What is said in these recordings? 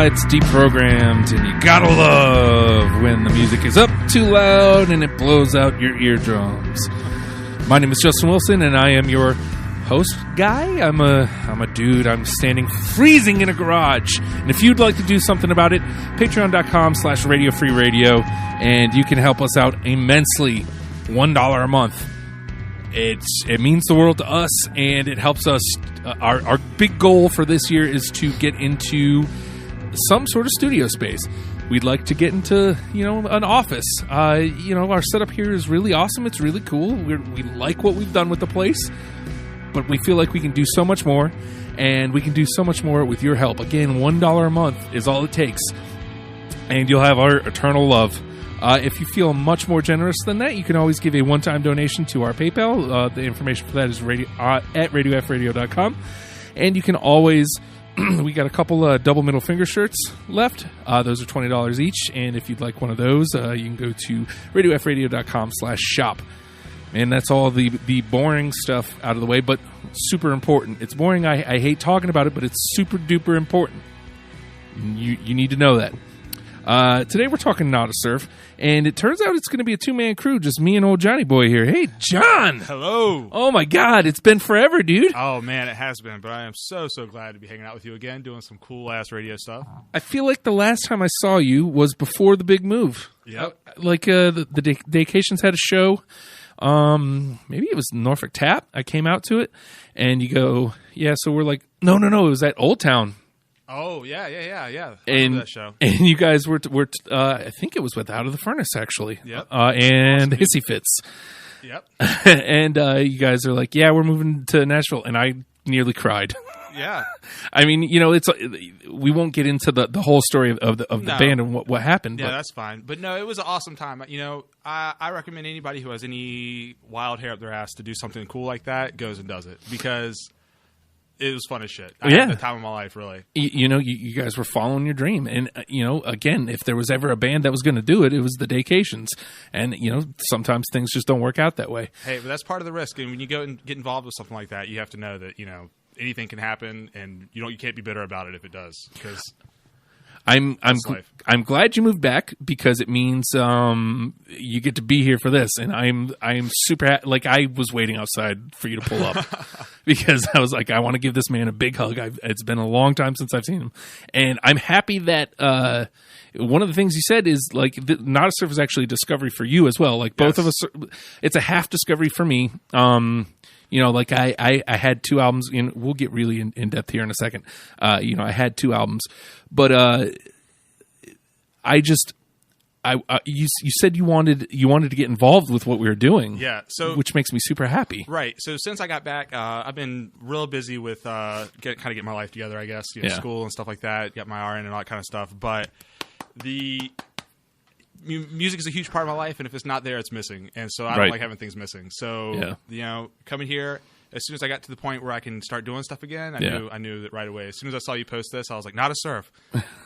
It's deprogrammed, and you gotta love when the music is up too loud and it blows out your eardrums. My name is Justin Wilson, and I am your host guy. I'm a dude. I'm standing freezing in a garage. And if you'd like to do something about it, patreon.com/Radio Free Radio, and you can help us out immensely. $1 a month. It means the world to us, and it helps us. Our big goal for this year is to get into some sort of studio space. We'd like to get into, an office. Our setup here is really awesome. It's really cool. We like what we've done with the place, but we feel like we can do so much more, and we can do so much more with your help. Again, $1 a month is all it takes, and you'll have our eternal love. If you feel much more generous than that, you can always give a one-time donation to our PayPal. The information for that is at radiofradio.com. And you can always, we got a couple double middle finger shirts left. Those are $20 each. And if you'd like one of those, you can go to radiofradio.com/shop. And that's all the boring stuff out of the way, but super important. It's boring. I hate talking about it, but it's super duper important. You need to know that. Today we're talking Not a Surf, and it turns out it's going to be a two-man crew, just me and old Johnny Boy here. Hey, John! Hello! Oh my God, it's been forever, dude. Oh man, it has been, but I am so glad to be hanging out with you again, doing some cool-ass radio stuff. I feel like the last time I saw you was before the big move. Yep. The Daycations had a show. Maybe it was Norfolk Tap. I came out to it, and you go, yeah, so we're like, no, it was at Old Town. Oh, yeah. And that show. And you guys were I think it was with Out of the Furnace, actually. Yep. And awesome. Hissy Fits. Yep. And you guys are like, yeah, we're moving to Nashville. And I nearly cried. Yeah. I mean, we won't get into the whole story of the band and what happened. Yeah, that's fine. But no, it was an awesome time. I recommend anybody who has any wild hair up their ass to do something cool like that goes and does it, because it was fun as shit. I had the time of my life, really. You guys were following your dream. And, again, if there was ever a band that was going to do it, it was the Daycations. And, sometimes things just don't work out that way. Hey, but that's part of the risk. And when you go and get involved with something like that, you have to know that, anything can happen, and you can't be bitter about it if it does. Because I'm glad you moved back, because it means you get to be here for this, and I'm super like I was waiting outside for you to pull up because I was like, I want to give this man a big hug. It's been a long time since I've seen him, and I'm happy that one of the things you said is like Not a Surf is actually a discovery for you as well. Like both of us, it's a half discovery for me. I had two albums, and we'll get really in depth here in a second. I had two albums, but you said you wanted to get involved with what we were doing. Yeah. Which makes me super happy. Right. So since I got back, I've been real busy with getting my life together, I guess, school and stuff like that, got my RN and all that kind of stuff. But the music is a huge part of my life, and if it's not there, it's missing. And so I don't like having things missing. So, coming here, as soon as I got to the point where I can start doing stuff again, I knew that right away. As soon as I saw you post this, I was like, Not a Surf.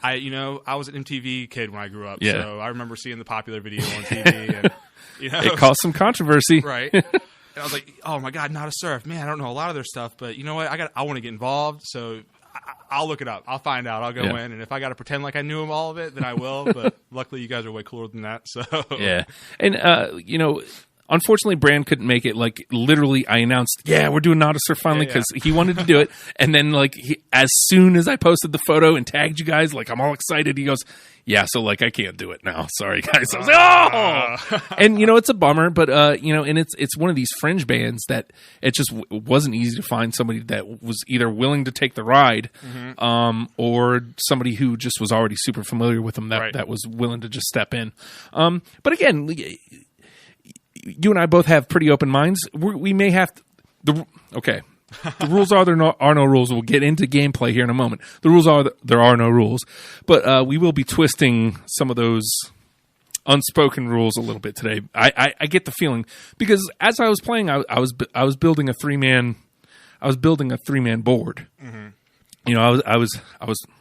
I was an MTV kid when I grew up, so I remember seeing the Popular video on TV, and it caused some controversy, right? And I was like, oh my God, Not a Surf, man! I don't know a lot of their stuff, but you know what? I want to get involved, so I'll look it up. I'll find out. I'll go in, and if I got to pretend like I knew all of it, then I will. But luckily, you guys are way cooler than that. So and unfortunately, Brand couldn't make it. Like literally, I announced, we're doing Not a Surf finally, because he wanted to do it. And then as soon as I posted the photo and tagged you guys, I'm all excited. He goes, so I can't do it now. Sorry, guys. I was like, oh! And it's a bummer, but and it's one of these fringe bands that it just wasn't easy to find somebody that was either willing to take the ride, or somebody who just was already super familiar with them that was willing to just step in. But again, you and I both have pretty open minds. We may have to, okay. The rules are there are no rules. We'll get into gameplay here in a moment. The rules are there are no rules, but we will be twisting some of those unspoken rules a little bit today. I get the feeling, because as I was playing, I was building a three-man board. Mm-hmm.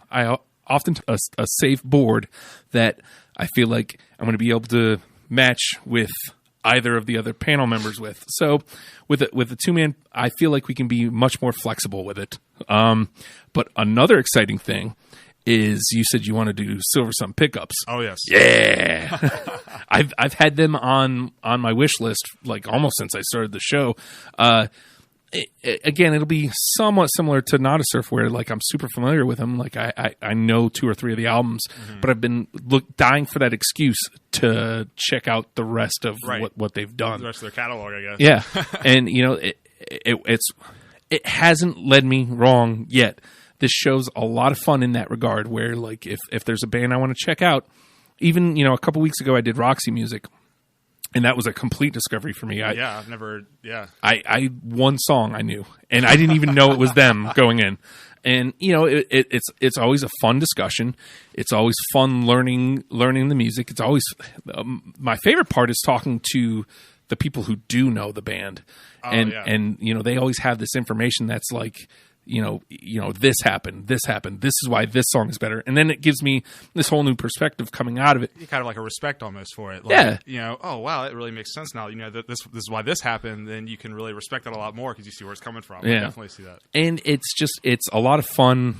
I often a safe board that I feel like I'm going to be able to match with either of the other panel members with. So with a two-man, I feel like we can be much more flexible with it. But another exciting thing is you said you want to do Silversun Pickups. Oh yes, yeah. I've had them on my wish list like almost since I started the show. Again, it'll be somewhat similar to Not a Surf, where like I'm super familiar with them. Like I know 2 or 3 of the albums, but I've been dying for that excuse to check out the rest of what they've done, the rest of their catalog, I guess. Yeah, and you know it hasn't led me wrong yet. This show's a lot of fun in that regard, where like if there's a band I want to check out, even a couple weeks ago I did Roxy Music. And that was a complete discovery for me. I've never. I one song I knew, and I didn't even know it was them going in. And it's always a fun discussion. It's always fun learning the music. It's always my favorite part is talking to the people who do know the band, and they always have this information that's like. This happened. This is why this song is better. And then it gives me this whole new perspective coming out of it. You kind of like a respect almost for it. Like, yeah. Oh, wow, it really makes sense now. This is why this happened. Then you can really respect it a lot more because you see where it's coming from. Yeah. I definitely see that. And it's a lot of fun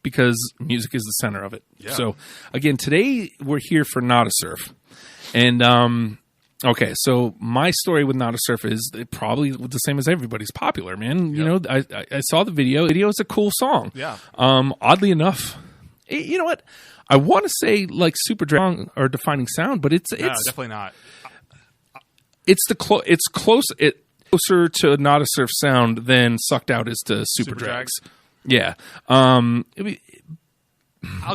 because music is the center of it. Yeah. So, again, today we're here for Not a Surf. And, okay, so my story with Not a Surf is probably the same as everybody's. Popular, man. Yep. I saw the video. The video is a cool song. Yeah. Oddly enough, you know what? I want to say like Super Drag or Defining Sound, but it's definitely not. It's closer to Not a Surf sound than Sucked Out is to Super Drags. Yeah. I'll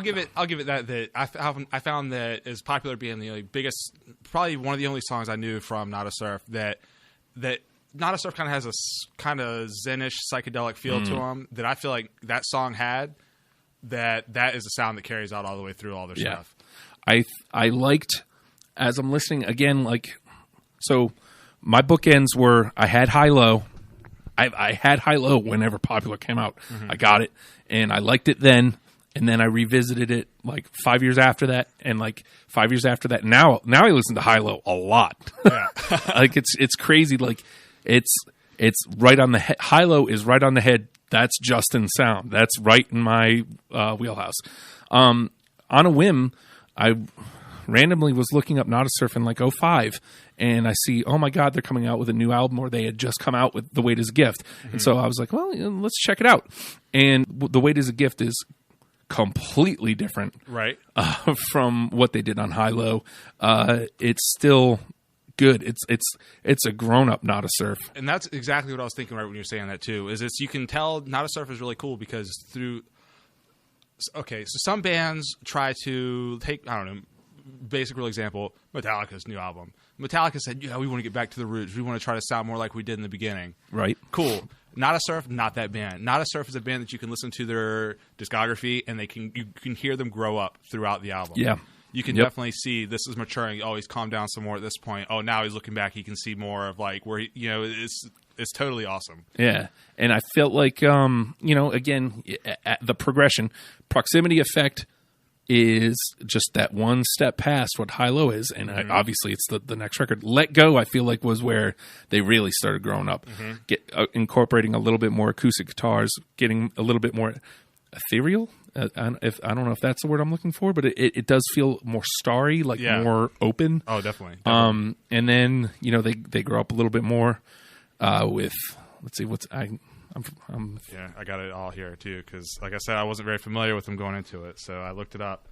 give it that I found that as popular being the biggest, probably one of the only songs I knew from Not a Surf that Not a Surf kind of has a kind of zen-ish psychedelic feel to them that I feel like that song had. That is the sound that carries out all the way through all their stuff. I liked as I'm listening again, like, so my bookends were I had High Low. I had High Low whenever Popular came out. I got it and I liked it then. And then I revisited it like 5 years after that, and like 5 years after that. Now I listen to High Low a lot. Yeah. Like it's crazy. Like it's right on the head. High Low is right on the head. That's Justin's sound. That's right in my wheelhouse. On a whim, I randomly was looking up Not a Surf in like 2005, and I see, oh my God, they're coming out with a new album, or they had just come out with The Weight Is a Gift. And so I was like, well, let's check it out. And The Weight Is a Gift is completely different from what they did on High Low. It's still good. It's a grown-up Not a Surf. And that's exactly what I was thinking right when you were saying that too, is you can tell Not a Surf is really cool because so some bands try to take, I don't know, basic real example, Metallica's new album. Metallica said, we want to get back to the roots. We want to try to sound more like we did in the beginning. Right. Cool. Not a Surf, not that band. Not a Surf is a band that you can listen to their discography and you can hear them grow up throughout the album. Yeah. You can definitely see this is maturing. Oh, he's calmed down some more at this point. Oh, now he's looking back. He can see more of like where it's totally awesome. Yeah. And I felt like, again, the progression, Proximity Effect is just that one step past what High Low is, and obviously it's the next record. Let Go, I feel like, was where they really started growing up, incorporating a little bit more acoustic guitars, getting a little bit more ethereal. I don't know if that's the word I'm looking for, but it does feel more starry, like more open. Oh, definitely. And then they grow up a little bit more with, let's see, I got it all here too because, like I said, I wasn't very familiar with them going into it, so I looked it up.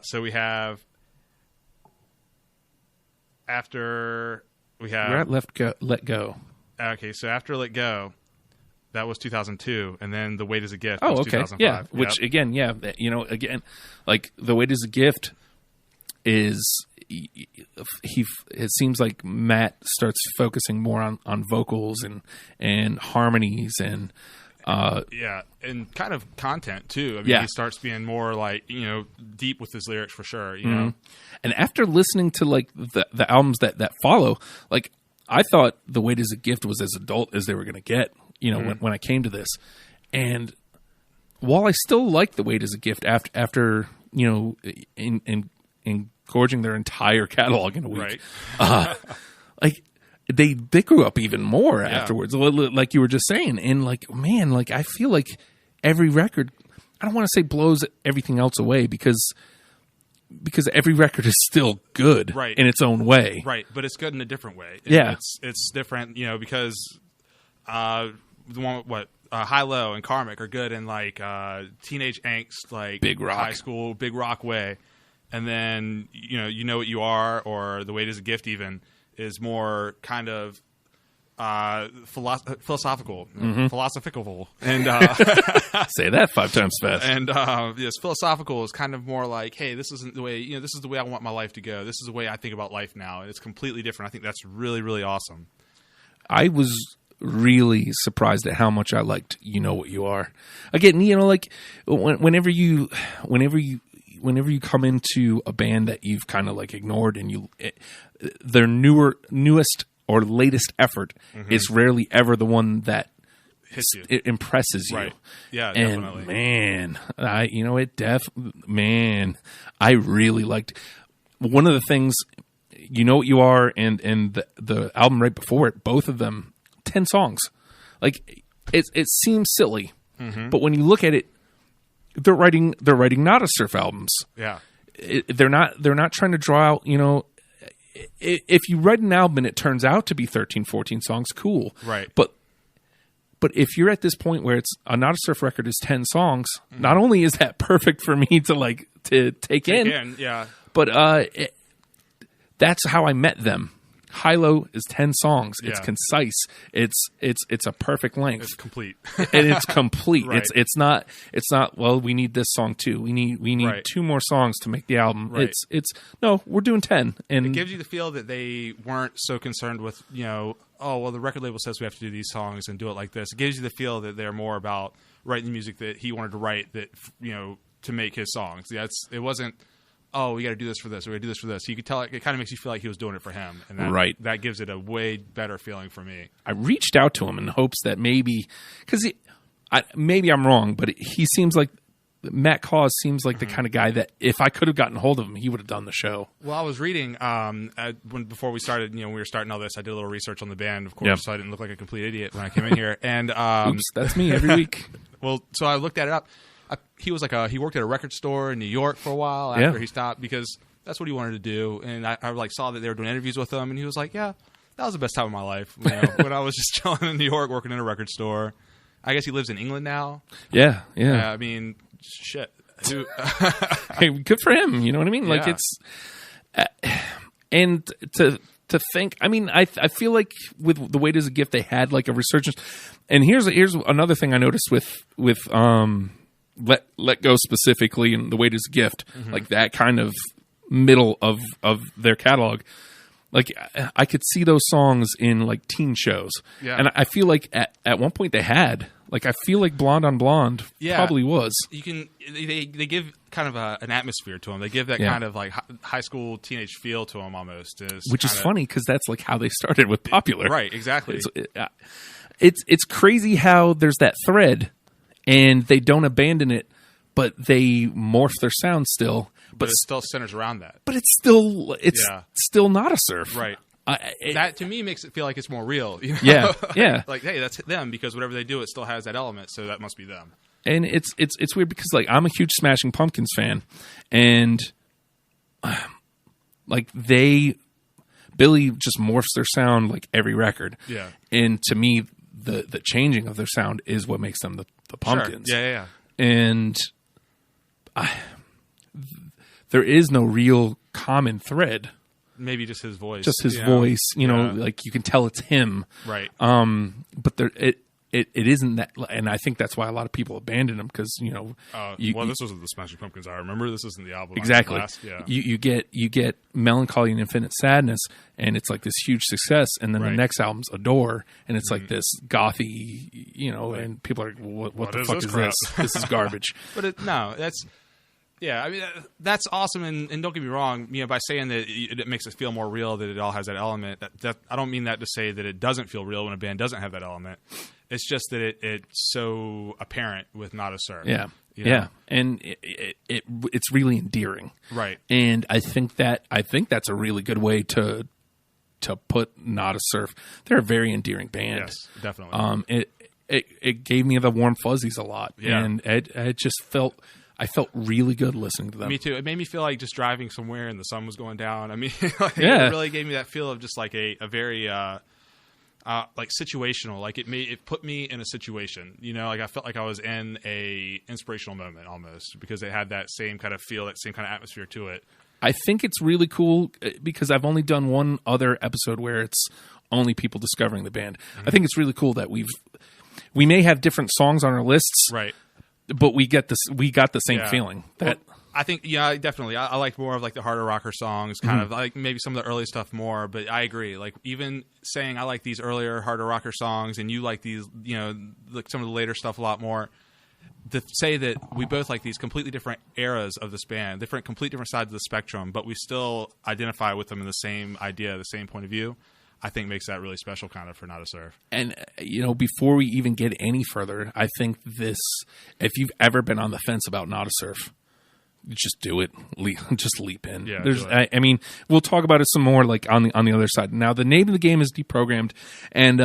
So we have we're at Let Go. Okay, so after Let Go, that was 2002, and then The Weight Is a Gift. Oh, was okay, 2005. yeah. Which again, again, like The Weight Is a Gift is. It seems like Matt starts focusing more on vocals and harmonies and and kind of content too. I mean, he starts being more like deep with his lyrics for sure. You know, and after listening to like the albums that follow, like I thought The Weight Is a Gift was as adult as they were going to get. When I came to this, and while I still like The Weight Is a Gift after in gorging their entire catalog in a week. Right. Like they grew up even more afterwards, like you were just saying. And like, man, like I feel like every record I don't want to say blows everything else away because every record is still good in its own way. Right, but it's good in a different way. Yeah. It's different, because the one High Low and Karmic are good in like teenage angst, like big rock, high school, big rock way. And then you know what you are, or The Weight Is a Gift even is more kind of philosophical, and say that 5 times fast. And yes, philosophical is kind of more like, hey, this isn't the way, this is the way I want my life to go. This is the way I think about life now, and it's completely different. I think that's really, really awesome. I was really surprised at how much I liked You Know What You Are. Again, like whenever you come into a band that you've kind of like ignored, and their newest or latest effort is rarely ever the one that hits you. It impresses you. Right. Yeah, and definitely. I really liked one of the things. You Know What You Are and the album right before it, both of them 10 songs. Like it seems silly, but when you look at it, they're writing Nada Surf albums. Yeah, they're not trying to draw out. If you write an album and it turns out to be 13, 14 songs, cool. Right. But if you're at this point where it's a Nada Surf record is 10 songs, not only is that perfect for me to take in, yeah, but that's how I met them. High Low is 10 songs. It's Yeah. concise. It's a perfect length. It's complete. And it's complete. Right. It's not well, we need this song too. We need Right. 2 more songs to make the album. Right. It's no, we're doing 10. And It gives you the feel that they weren't so concerned with, oh, well, the record label says we have to do these songs and do it like this. It gives you the feel that they're more about writing the music that he wanted to write, that, to make his songs. It wasn't, oh, we got to do this for this, or we got to do this for this. You could tell it kind of makes you feel like he was doing it for him. And that gives it a way better feeling for me. I reached out to him in hopes that maybe, because maybe I'm wrong, but he seems like, Matt Cause seems like the kind of guy that if I could have gotten a hold of him, he would have done the show. Well, I was reading before we started. We were starting all this. I did a little research on the band, of course, so I didn't look like a complete idiot when I came in here. And oops, that's me every week. Well, so I looked at it up. He was he worked at a record store in New York for a while after he stopped, because that's what he wanted to do. And I saw that they were doing interviews with him, and he was like, "Yeah, that was the best time of my life." When I was just chilling in New York, working in a record store. I guess he lives in England now. Yeah. I mean, shit. Hey, good for him. You know what I mean? Like it's, and to think. I mean, I feel like with The Weight Is a Gift, they had like a resurgence. And here's another thing I noticed with Let Go specifically, and The Weight Is a Gift, like that kind of middle of their catalog. Like I could see those songs in like teen shows, and I feel like at one point they had. Like I feel like Blonde on Blonde probably was. You can they give kind of an atmosphere to them. They give that kind of like high school teenage feel to them almost. Which is funny because that's like how they started with Popular. Right, exactly. It's crazy how there's that thread, and they don't abandon it, but they morph their sound still. But it still centers around that. But it's still Nada Surf. Right. That to me makes it feel like it's more real. Yeah. Like, hey, that's them, because whatever they do, it still has that element, so that must be them. And it's weird because like I'm a huge Smashing Pumpkins fan, and like Billy just morphs their sound like every record. Yeah. And to me, the changing of their sound is what makes them the Pumpkins. Sure. Yeah. And there is no real common thread. Maybe just his voice. Just his voice, like you can tell it's him. Right. But it isn't that, and I think that's why a lot of people abandon him because this wasn't the Smashing Pumpkins I remember. This isn't the album. Exactly. Yeah. You get Melancholy and Infinite Sadness, and it's like this huge success, and then the next album's Adore, and it's like this gothy, and people are like, what the fuck is this? This is garbage. But that's. Yeah, I mean, that's awesome, and don't get me wrong, by saying that it makes it feel more real, that it all has that element, that I don't mean that to say that it doesn't feel real when a band doesn't have that element. It's just that it's so apparent with Nada Surf. Yeah, and it's really endearing. Right. And I think that's a really good way to put Nada Surf. They're a very endearing band. Yes, definitely. it gave me the warm fuzzies a lot, Yeah. and I felt really good listening to them. Me too. It made me feel like just driving somewhere and the sun was going down. I mean, like, Yeah. it really gave me that feel of just like a very like situational. Like it put me in a situation. You know, like I felt like I was in a inspirational moment almost because it had that same kind of feel, that same kind of atmosphere to it. I think it's really cool because I've only done one other episode where it's only people discovering the band. I think it's really cool that we may have different songs on our lists, Right. but we got the same Yeah. feeling. That I think, yeah, definitely. I like more of like the harder rocker songs, kind of like maybe some of the early stuff more. But I agree. Like even saying I like these earlier harder rocker songs, and you like these, you know, like some of the later stuff a lot more. To say that we both like these completely different eras of this band, completely different sides of the spectrum, but we still identify with them in the same idea, the same point of view, I think makes that really special kind of for Not a Surf. And, you know, before we even get any further, I think if you've ever been on the fence about Not a Surf, just do it. Just leap in. Yeah, I mean, we'll talk about it some more like on the other side. Now, the name of the game is Deprogrammed, and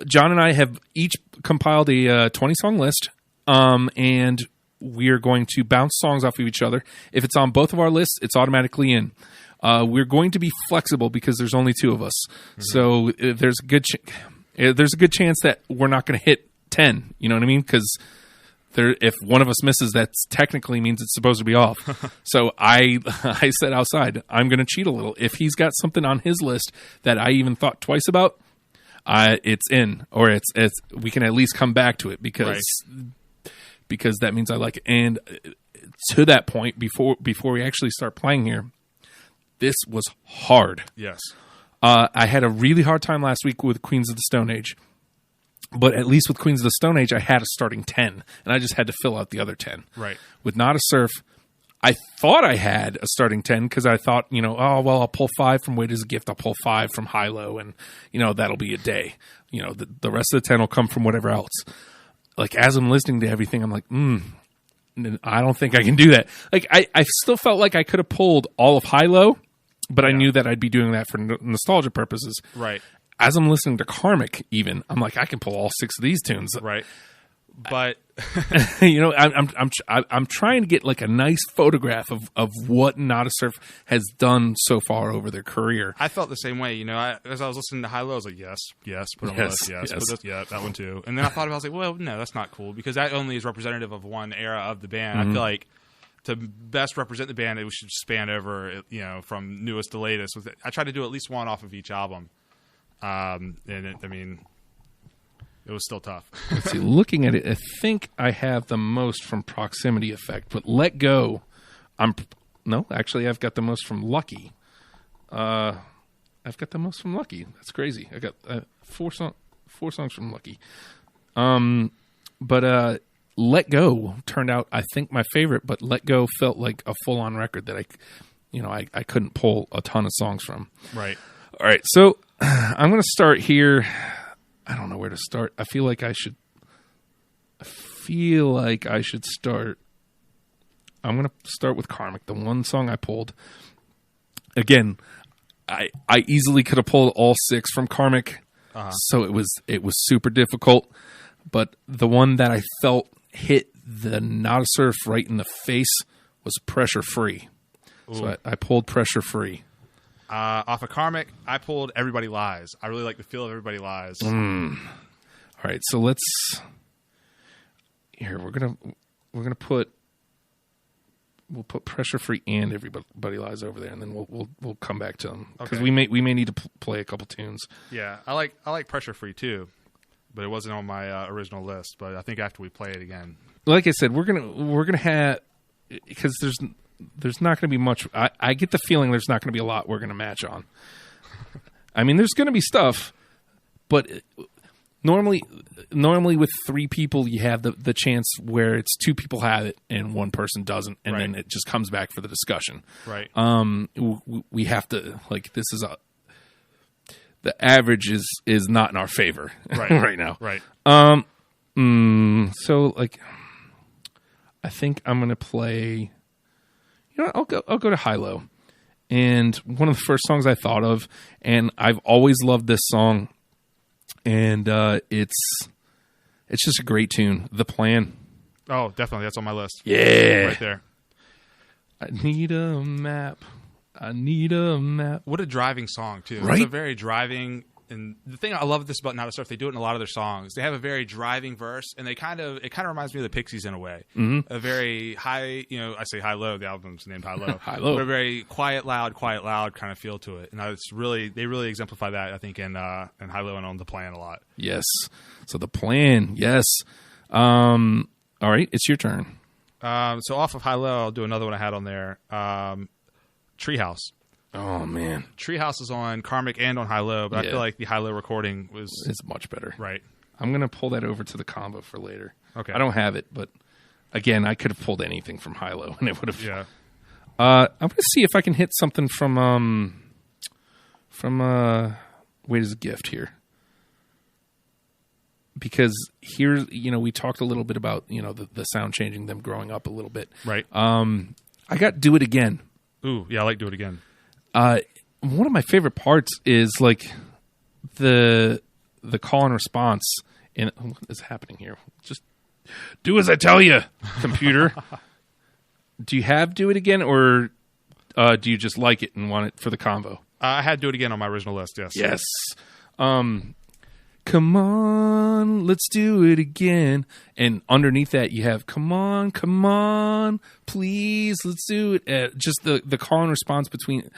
John and I have each compiled a 20-song list, and we're going to bounce songs off of each other. If it's on both of our lists, it's automatically in. We're going to be flexible because there's only two of us, so there's a good chance that we're not going to hit 10. You know what I mean? Because if one of us misses, that technically means it's supposed to be off. So I said outside, I'm going to cheat a little. If he's got something on his list that I even thought twice about, it's in, or it's we can at least come back to it because that means I like it. And to that point, before we actually start playing here, this was hard. Yes. I had a really hard time last week with Queens of the Stone Age, but at least with Queens of the Stone Age, I had a starting 10, and I just had to fill out the other 10. Right. With Not a Surf, I thought I had a starting 10 because I thought, you know, oh, well, I'll pull 5 from Wait as a Gift. I'll pull 5 from High-Low, and, you know, that'll be a day. You know, the rest of the 10 will come from whatever else. Like, as I'm listening to everything, I'm like, I don't think I can do that. Like, I still felt like I could have pulled all of High-Low, but I knew that I'd be doing that for nostalgia purposes. Right. As I'm listening to Karmic, even, I'm like, I can pull all 6 of these tunes. Right. But you know, I'm trying to get like a nice photograph of what Not a Surf has done so far over their career. I felt the same way. You know, as I was listening to High-Low, I was like, yes, put on the list, yes. put this, yeah, that one too. And then I thought about it, I was like, well, no, that's not cool because that only is representative of one era of the band. I feel like to best represent the band, it should span over, you know, from newest to latest. I tried to do at least one off of each album, and it was still tough. Let's see. Looking at it, I think I have the most from Proximity Effect, but Let Go, actually, I've got the most from Lucky. I've got the most from Lucky. That's crazy. I got 4 songs from Lucky. But Let Go turned out, I think, my favorite. But Let Go felt like a full-on record that I couldn't pull a ton of songs from. Right. All right. So I'm going to start here. I don't know where to start. I feel like I should start. I'm going to start with Karmic, the one song I pulled. Again, I easily could have pulled all 6 from Karmic, so it was super difficult. But the one that I felt hit the Not a Surf right in the face was Pressure Free. Ooh. So I pulled Pressure Free. Off of Karmic, I pulled Everybody Lies. I really like the feel of Everybody Lies. All right, so we're gonna put Pressure Free and Everybody Lies over there, and then we'll come back to them because we may need to play a couple tunes. Yeah, I like Pressure Free too, but it wasn't on my original list. But I think after we play it again, like I said, we're gonna have, because there's not going to be much. I get the feeling there's not going to be a lot we're going to match on. I mean, there's going to be stuff, but normally with 3 people, you have the chance where it's 2 people have it and 1 person doesn't, and then it just comes back for the discussion. Right. We have to, like, this is the average is not in our favor right now. Right. So like, I think I'm going to play. You know, I'll go to High-Low. And one of the first songs I thought of, and I've always loved this song, and it's It's just a great tune. The Plan. Oh, definitely. That's on my list. Yeah. Right there. I need a map. I need a map. What a driving song, too. Right? It's a very driving... And the thing I love this about Not a Surf, they do it in a lot of their songs. They have a very driving verse, and it kind of reminds me of the Pixies in a way. Mm-hmm. A very high, I say high low. The album's named High Low. High Low. But a very quiet loud kind of feel to it, and they really exemplify that. I think in High Low and on The Plan a lot. Yes. So The Plan. Yes. All right, it's your turn. So off of High Low, I'll do another one I had on there. Treehouse. Oh, man. Treehouse is on Karmic and on High Low, but I feel like the High Low recording it's much better. Right. I'm going to pull that over to the combo for later. Okay. I don't have it, but again, I could have pulled anything from High Low, and it would have. Yeah. I'm going to see if I can hit something from Wait as a Gift here. Because here, we talked a little bit about, the sound changing, them growing up a little bit. Right. I got Do It Again. Ooh, yeah, I like Do It Again. One of my favorite parts is like the call and response. And what is happening here? Just do as I tell you, computer. Do you have Do It Again, or do you just like it and want it for the combo? I had Do It Again on my original list. Yes. Yes. Come on, let's do it again. And underneath that, you have come on, please, let's do it. Just the call and response between.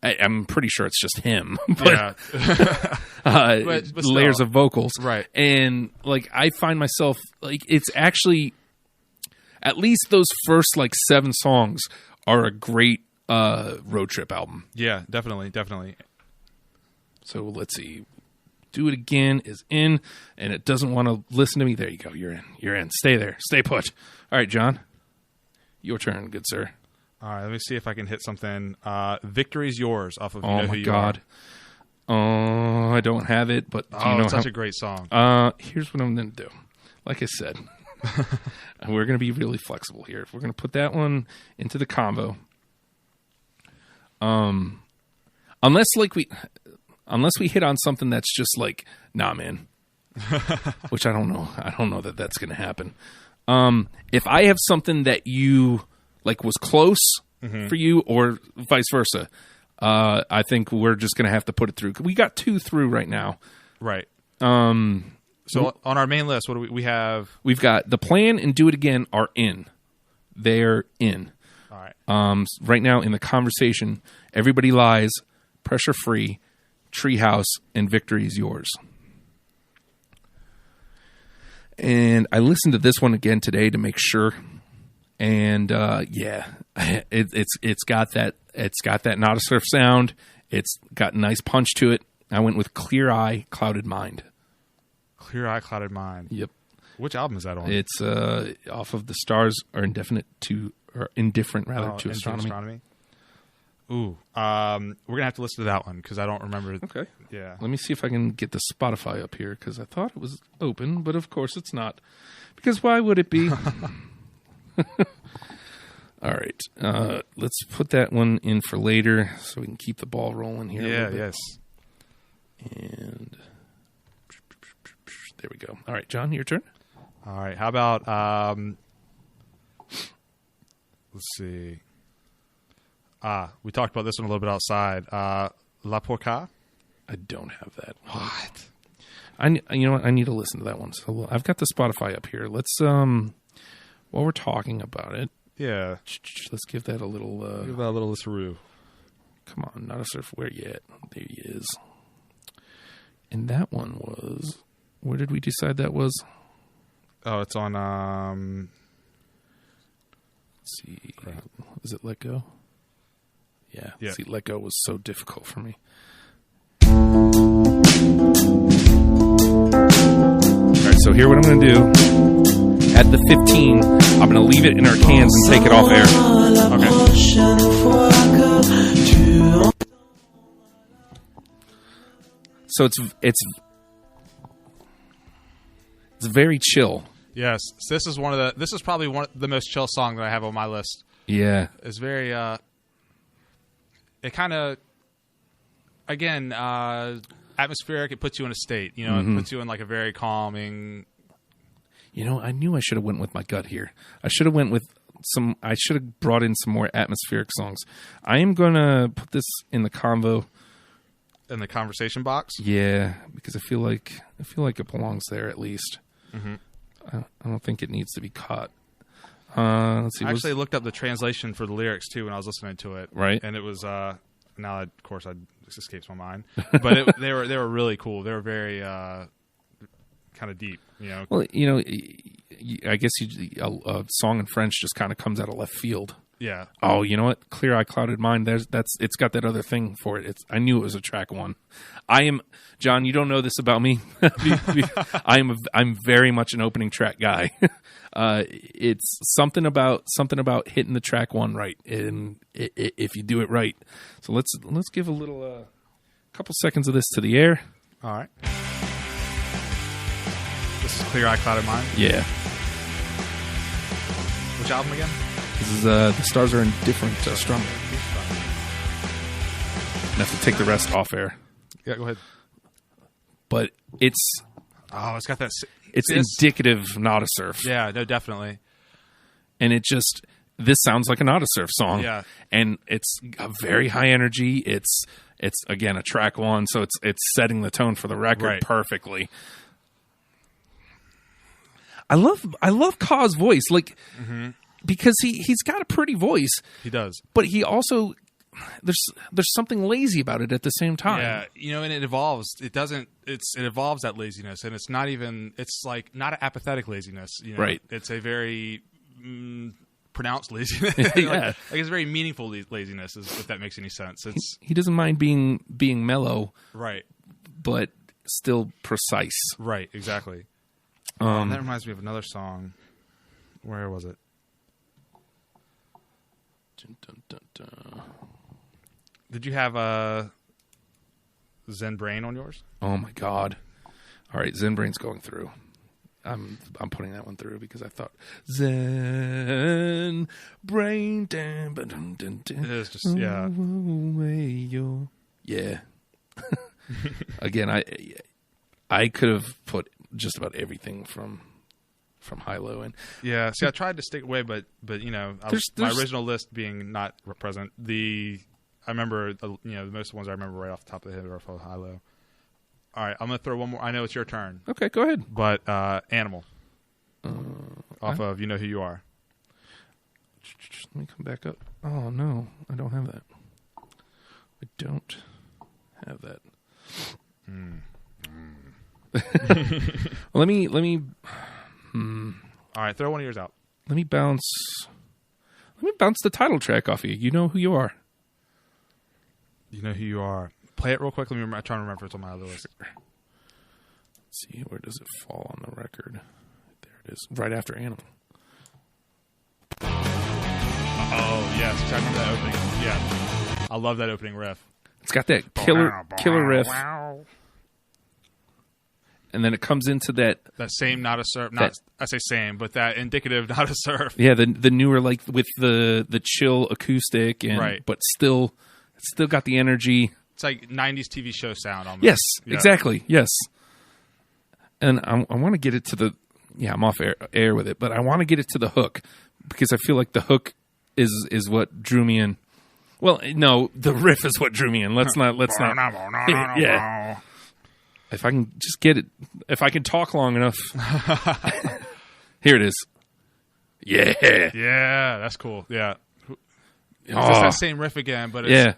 I'm pretty sure it's just him, but, but layers of vocals, right? And like I find myself like it's actually at least those first like 7 songs are a great road trip album. Yeah, definitely. So let's see. Do It Again is in, and it doesn't want to listen to me. There you go. You're in. Stay there. Stay put. All right, John. Your turn, good sir. All right, let me see if I can hit something. Victory's Yours off of You Oh, Know my Who You God. Are. Oh, I don't have it, but it's such a great song. Here's what I'm going to do. Like I said, we're going to be really flexible here. If we're going to put that one into the combo, unless we hit on something that's just like, nah, man, which I don't know. I don't know that that's going to happen. If I have something that you like was close for you or vice versa, I think we're just going to have to put it through. We got 2 through right now. Right. So on our main list, what do we have? We've got The Plan and Do It Again are in. They're in. All right. Right now in the conversation, Everybody Lies, Pressure Free, Treehouse, and Victory Is Yours. And I listened to this one again today to make sure. And it's got that Not a Surf sound. It's got a nice punch to it. I went with Clear Eye, Clouded Mind. Clear Eye, Clouded Mind. Yep. Which album is that on? It's off of The Stars Are Indifferent to Astronomy. Ooh, we're gonna have to listen to that one because I don't remember. Okay. Yeah. Let me see if I can get the Spotify up here because I thought it was open, but of course it's not. Because why would it be? All right. Let's put that one in for later so we can keep the ball rolling here. Yeah. Yes. And there we go. All right, John, your turn. All right. How about let's see. We talked about this one a little bit outside. La Porca. I don't have that. What? You know what? I need to listen to that one. So I've got the Spotify up here. Let's while we're talking about it. Yeah. Let's give that a little. Give that a little listeroo. Come on, Not a Surf. Where yet? There he is. And that one was. Where did we decide that was? Oh, it's on. Let's see. Is it Let Go? Yeah. See, Let Go was so difficult for me. All right, so here what I'm going to do. At the 15, I'm going to leave it in our cans and take it off air. Okay. So it's very chill. Yes, so this is probably the most chill song that I have on my list. Yeah. It's very it kind of, again, atmospheric. It puts you in a state, It puts you in like a very calming I knew I should have went with my gut here. I should have brought in some more atmospheric songs. I am going to put this in the convo. In the conversation box? Yeah, because I feel like it belongs there at least. Mm-hmm. I don't think it needs to be caught. Let's see. I actually looked up the translation for the lyrics too when I was listening to it. Right. And it was now of course this escapes my mind, but they were really cool. They were very kind of deep. Well, I guess a song in French just kind of comes out of left field. Yeah. Oh, you know what? Clear Eye, Clouded Mind. It's got that other thing for it. I knew it was a track one. John. You don't know this about me. I'm very much an opening track guy. It's something about hitting the track one right, and if you do it right. So let's give a little couple seconds of this to the air. All right. This is Clear Eye, Clouded Mind. Yeah. Which album again? This is The Stars Are Indifferent Strumming. I have to take the rest off air. Yeah, go ahead. But it's got that. It's indicative Nada Surf. Yeah, no, definitely. And this sounds like a Nada Surf song. Yeah, and it's a very high energy. It's again a track one, so it's setting the tone for the record perfectly. I love Ka's voice, because he's got a pretty voice. He does, but he also there's something lazy about it at the same time. Yeah, and it evolves. It evolves that laziness, and it's not like not an apathetic laziness. Right. It's a very pronounced laziness. Yeah. like it's very meaningful laziness, if that makes any sense. He doesn't mind being mellow, right, but still precise. Right, exactly. That reminds me of another song. Where was it? Dun, dun, dun, dun. Did you have Zen Brain on yours? Oh my God! All right, Zen Brain's going through. I'm putting that one through because I thought Zen Brain. Dun, dun, dun, dun, it is just yeah. Again, I could have put just about everything from Hilo in. Yeah, see, I tried to stick away, but my original list being not present. I remember most of the ones I remember right off the top of the head are from Hilo. All right, I'm gonna throw one more. I know it's your turn. Okay, go ahead. But Animal, off of You Know Who You Are. Let me come back up. Oh no, I don't have that. I don't have that. Well, let me. All right, throw one of yours out. Let me bounce the title track off you. You Know Who You Are. You Know Who You Are. Play it real quick. I'm trying to remember if it's on my other list. Let's see, where does it fall on the record? There it is, right after Animal. Oh yes, I remember that opening. Yeah, I love that opening riff. It's got that killer riff. And then it comes into that same Nada Surf. I say same, but that indicative Nada Surf. Yeah, the newer, like with the chill acoustic, and but it's still got the energy. It's like 90s TV show sound almost. Yes, exactly. Yes. And I want to get it to the I'm off air with it, but I want to get it to the hook because I feel like the hook is what drew me in. Well, no, the riff is what drew me in. Let's not. Yeah. If I can just get it, if I can talk long enough. Here it is. Yeah. Yeah, that's cool. Yeah. It's just that same riff again, but it's,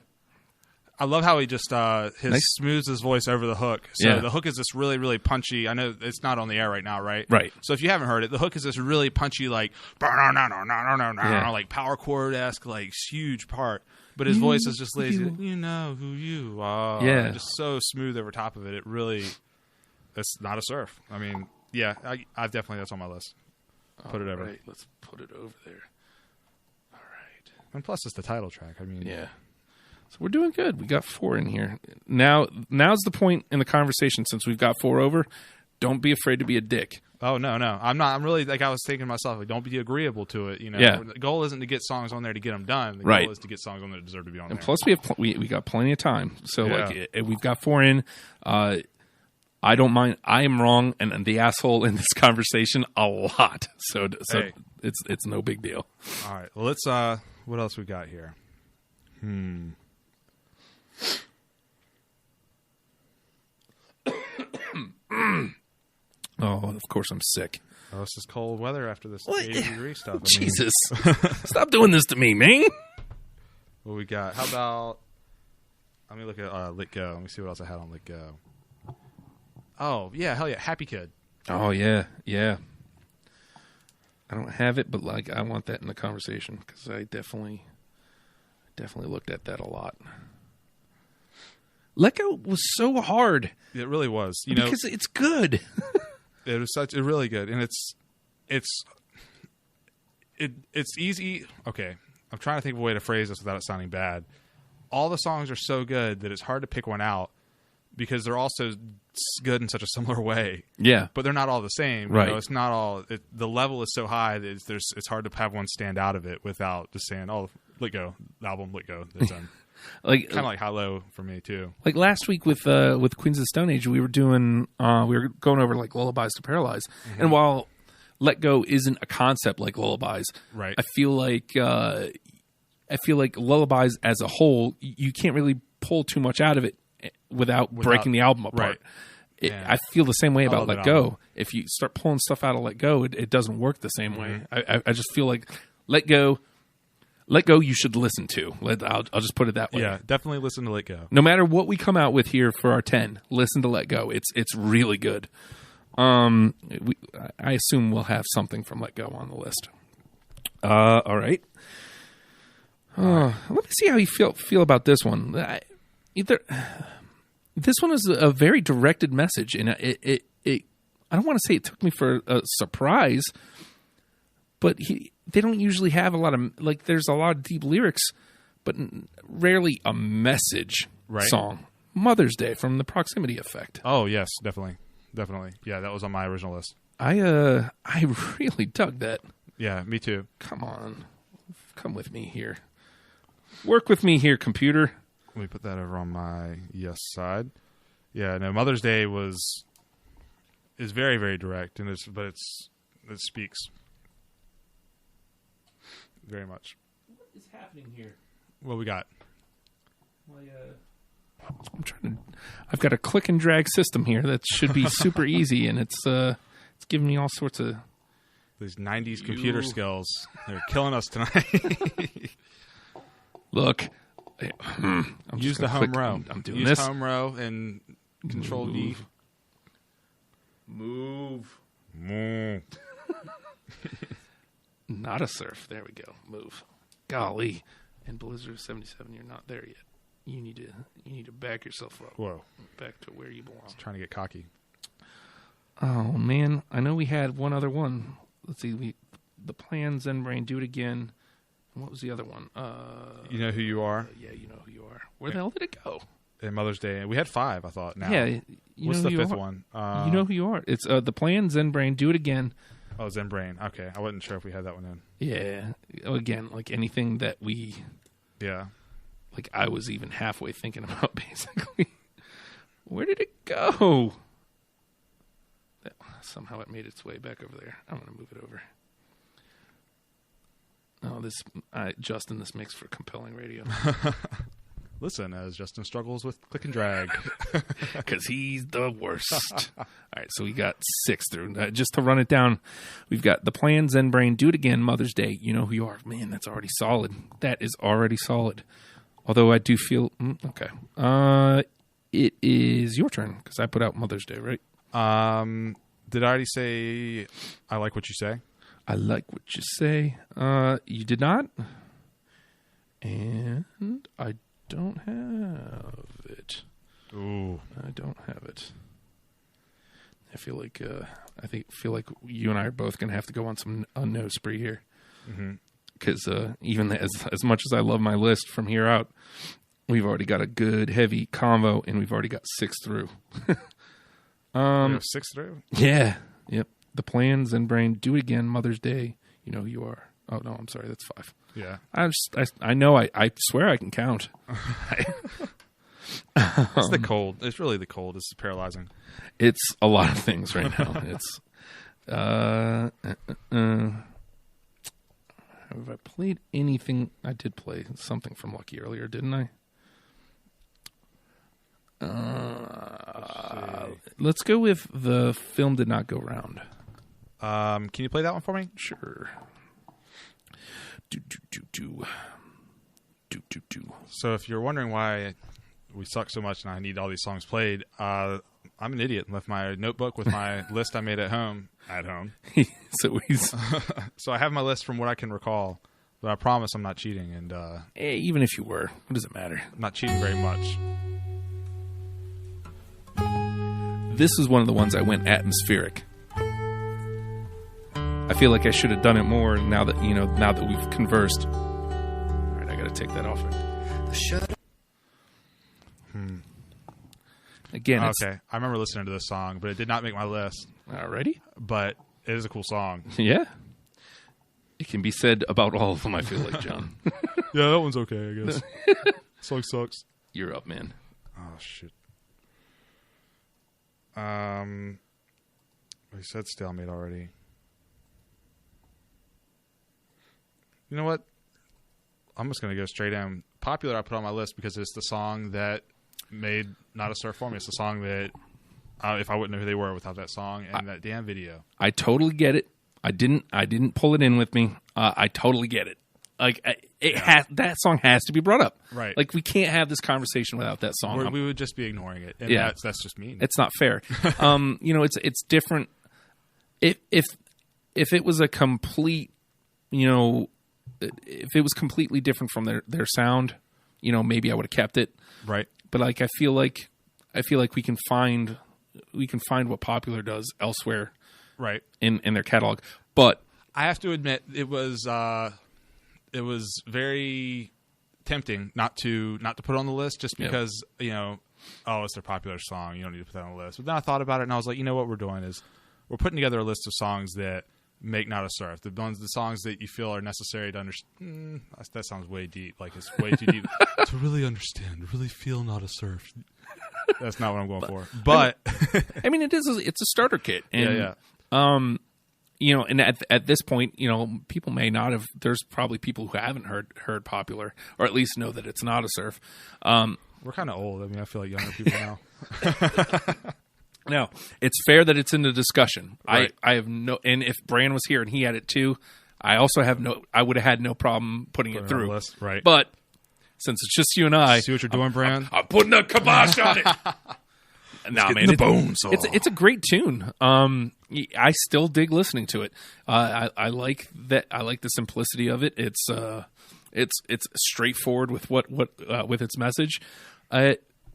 I love how he just smooths his voice over the hook. So the hook is this really, really punchy. I know it's not on the air right now, right? Right. So if you haven't heard it, the hook is this really punchy, like like power chord-esque, like huge part. But his voice is just lazy. You know who you are. Yeah. Just so smooth over top of it. It really, it's Nada Surf. I mean, yeah, I've definitely, that's on my list. Put it over. Right, let's put it over there. All right. And plus, it's the title track. I mean, yeah. So we're doing good. We got 4 in here. Now's the point in the conversation, since we've got 4 over, don't be afraid to be a dick. Oh, no. I'm not. I'm really, like, I was thinking to myself, like, don't be agreeable to it. Yeah. The goal isn't to get songs on there to get them done. The goal is to get songs on there that deserve to be on there. And plus, we got plenty of time. So, like, we've got 4 in. I don't mind. I am wrong and the asshole in this conversation a lot. So Hey. it's no big deal. All right. Well, let's. What else we got here? Oh, of course I'm sick. Oh, it's just cold weather after this What? 80-degree stuff. I mean, Jesus. Stop doing this to me, man. what we got? How about? Let me look at Let Go. Let me see what else I had on Let Go. Oh yeah, hell yeah, Happy Kid. Oh, yeah. Yeah. I don't have it, but like I want that in the conversation because I definitely looked at that a lot. Let Go was so hard. It really was. Because it's good. It was really good, and it's easy. Okay, I'm trying to think of a way to phrase this without it sounding bad. All the songs are so good that it's hard to pick one out because they're all so good in such a similar way. Yeah. But they're not all the same. Right. It's not all. The level is so high that it's hard to have one stand out of it without just saying, "Oh, Let Go, the album, Let Go." That's Like kind of like High Low for me too. Like last week with Queens of the Stone Age, we were going over like Lullabies to Paralyze, and while Let Go isn't a concept like Lullabies, Right. I feel like Lullabies as a whole, you can't really pull too much out of it without breaking the album apart. Right. I feel the same way about love Let that Go. album. If you start pulling stuff out of Let Go, it doesn't work the same way. I just feel like Let Go, you should listen to. I'll just put it that way. Yeah, definitely listen to Let Go. No matter what we come out with here for our 10, listen to Let Go. It's really good. I assume we'll have something from Let Go on the list. All right. Let me see how you feel about this one. This one is a very directed message, and it I don't want to say it took me for a surprise, but they don't usually have a lot of there's a lot of deep lyrics, but rarely a message song. Mother's Day from the Proximity Effect. Oh yes, definitely. Yeah, that was on my original list. I really dug that. Yeah, me too. Come on, come with me here. Work with me here, computer. Let me put that over on my yes side. Yeah, no, Mother's Day is very, very direct, and it speaks very much. What is happening here? What we got? I'm trying to. I've got a click and drag system here that should be super easy, and it's giving me all sorts of These 90s computer skills. They're killing us tonight. Look. Use the home row. I'm doing Use this. home row and Control D. Move. Not a surf. There we go. Move. Golly. And Blizzard 77, you're not there yet. You need to back yourself up. Whoa. Back to where you belong. Trying to get cocky. Oh man, I know we had one other one. Let's see, the Plan Zen Brain, Do It Again. And what was the other one? You Know Who You Are. Yeah, You Know Who You Are. Where the hell did it go? And Mother's Day. We had 5, I thought. Now. Yeah. What's the 5th one? You Know Who You Are. It's the Plan Zen Brain, Do It Again. Oh, Zen Brain. Okay, I wasn't sure if we had that one in. Yeah. Again, like anything that we. Yeah. Like I was even halfway thinking about, basically. Where did it go? Somehow it made its way back over there. I'm going to move it over. Oh, Justin, this makes for compelling radio. Listen, as Justin struggles with click and drag. Because he's the worst. All right, so we got 6 through. Just to run it down, we've got The Plan, Zen Brain, Do It Again, Mother's Day, You Know Who You Are. Man, that's already solid. That is already solid. Although I do feel... okay. It is your turn, because I put out Mother's Day, right? Did I already say I Like What You Say? I like what you say. You did not? And I don't have it. Ooh. I don't have it. I feel like you and I are both going to have to go on a no spree here. Because even as much as I love my list from here out, we've already got a good heavy convo, and we've already got 6 through. 6 through? Yeah. Yep. The Plan, Zen Brain, Do It Again, Mother's Day, You Know Who You Are. Oh no, I'm sorry, that's 5. Yeah. I know. I swear I can count. It's the cold. It's really the cold. It's paralyzing. It's a lot of things right now. It's have I played anything? I did play something from Lucky earlier, didn't I? Let's go with The Film Did Not Go Round. Can you play that one for me? Sure. Do. So if you're wondering why we suck so much and I need all these songs played, I'm an idiot and left my notebook with my list I made at home. So I have my list from what I can recall, but I promise I'm not cheating. And even if you were, what does it matter? I'm not cheating very much. This is one of the ones I went atmospheric. I feel like I should have done it more now that we've conversed. All right, I got to take that off. Again, okay. I remember listening to this song, but it did not make my list. Alrighty. But it is a cool song. Yeah. It can be said about all of them, I feel like, John. Yeah, that one's okay, I guess. Song sucks. You're up, man. Oh, shit. We said Stalemate already. You know what? I'm just going to go straight in. Popular I put on my list because it's the song that made Not a Surf for me. It's the song that, if I wouldn't know who they were without that song and that damn video. I totally get it. I didn't pull it in with me. I totally get it. Like that song has to be brought up. Right. Like we can't have this conversation without that song. We would just be ignoring it. And that's just mean. It's not fair. It's different. If it was a complete, if it was completely different from their sound, maybe I would have kept it. Right. But like I feel like we can find what Popular does elsewhere. Right. In their catalog. But I have to admit it was very tempting not to put it on the list just because, it's their popular song. You don't need to put that on the list. But then I thought about it and I was like, you know what we're doing is we're putting together a list of songs that make Not a Surf. The songs that you feel are necessary to understand. That sounds way deep. Like it's way too deep to really understand, really feel Not a Surf. That's not what I'm going for. But it's a starter kit. And, yeah. And at this point, people may not have. There's probably people who haven't heard Popular, or at least know that it's Not a Surf. We're kind of old. I mean, I feel like younger people now. No, it's fair that it's in the discussion. Right. I have no, and if Bran was here and he had it too, I also have no. I would have had no problem putting it through. List. Right. But since it's just you and I, see what you're doing, Bran. I'm putting a kibosh on it. Nah, man, the bones. It's a great tune. I still dig listening to it. I like that. I like the simplicity of it. It's straightforward with with its message.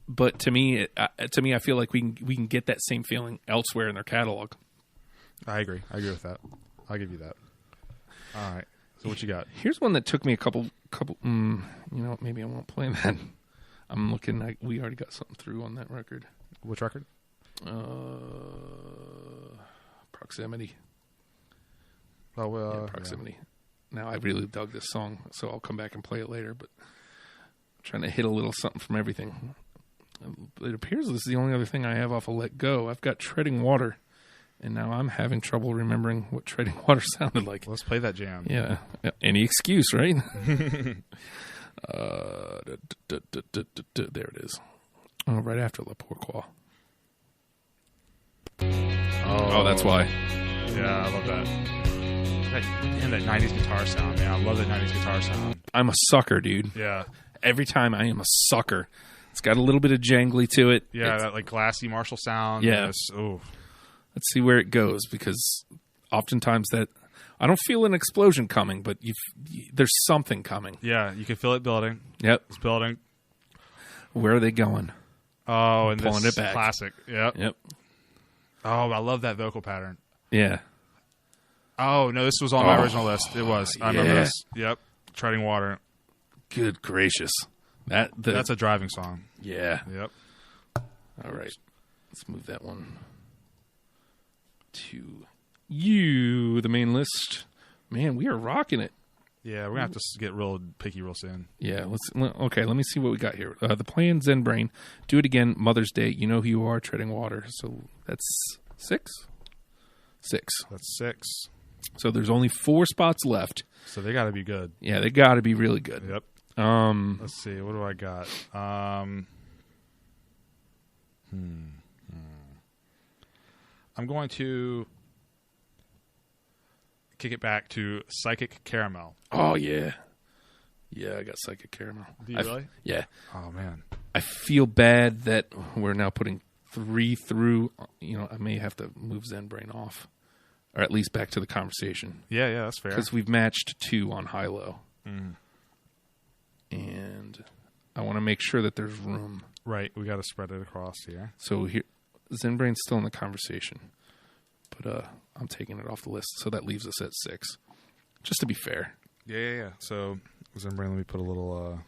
But to me, I feel like we can get that same feeling elsewhere in their catalog. I agree with that. I'll give you that. All right. So what you got? Here's one that took me a couple. Maybe I won't play that. I'm looking. We already got something through on that record. Which record? Proximity. Oh, well, Proximity. Yeah. Now I really dug this song, so I'll come back and play it later. But I'm trying to hit a little something from everything. It appears this is the only other thing I have off of Let Go. I've got Treading Water, and now I'm having trouble remembering what Treading Water sounded like. Let's play that jam. Yeah. Any excuse, right? There it is. Oh, right after Le Pourquoi. Oh, that's why. Yeah, I love that. That 90s guitar sound, man. I love that 90s guitar sound. I'm a sucker, dude. Yeah. Every time I am a sucker. It's got a little bit of jangly to it. Yeah, that like glassy Marshall sound. Yeah. Let's see where it goes, because oftentimes that I don't feel an explosion coming, but there's something coming. Yeah, you can feel it building. Yep. It's building. Where are they going? Oh, and pulling this it back. Classic. Yep. Oh, I love that vocal pattern. Yeah. Oh, no, this was on my original list. It was. I remember this. Yep. Treading Water. Good gracious. That's a driving song. Yeah. Yep. All right. Let's move that one to you, the main list. Man, we are rocking it. Yeah, we're going to have to get real picky real soon. Yeah, let me see what we got here. The Plan, Zen Brain, Do It Again, Mother's Day, You Know Who You Are, Treading Water. So that's 6? 6. That's 6. So there's only 4 spots left. So they got to be good. Yeah, they got to be really good. Yep. Let's see. What do I got? I'm going to kick it back to Psychic Caramel. Oh, yeah. Yeah, I got Psychic Caramel. Do you really? Yeah. Oh, man. I feel bad that we're now putting 3 through. I may have to move Zen Brain off. Or at least back to the conversation. Yeah, that's fair. Because we've matched 2 on high-low. Mm. And I want to make sure that there's room. Right, we got to spread it across here. So here, Zen Brain's still in the conversation. But I'm taking it off the list, so that leaves us at 6. Just to be fair. Yeah. So, Zen Brain, let me put a little...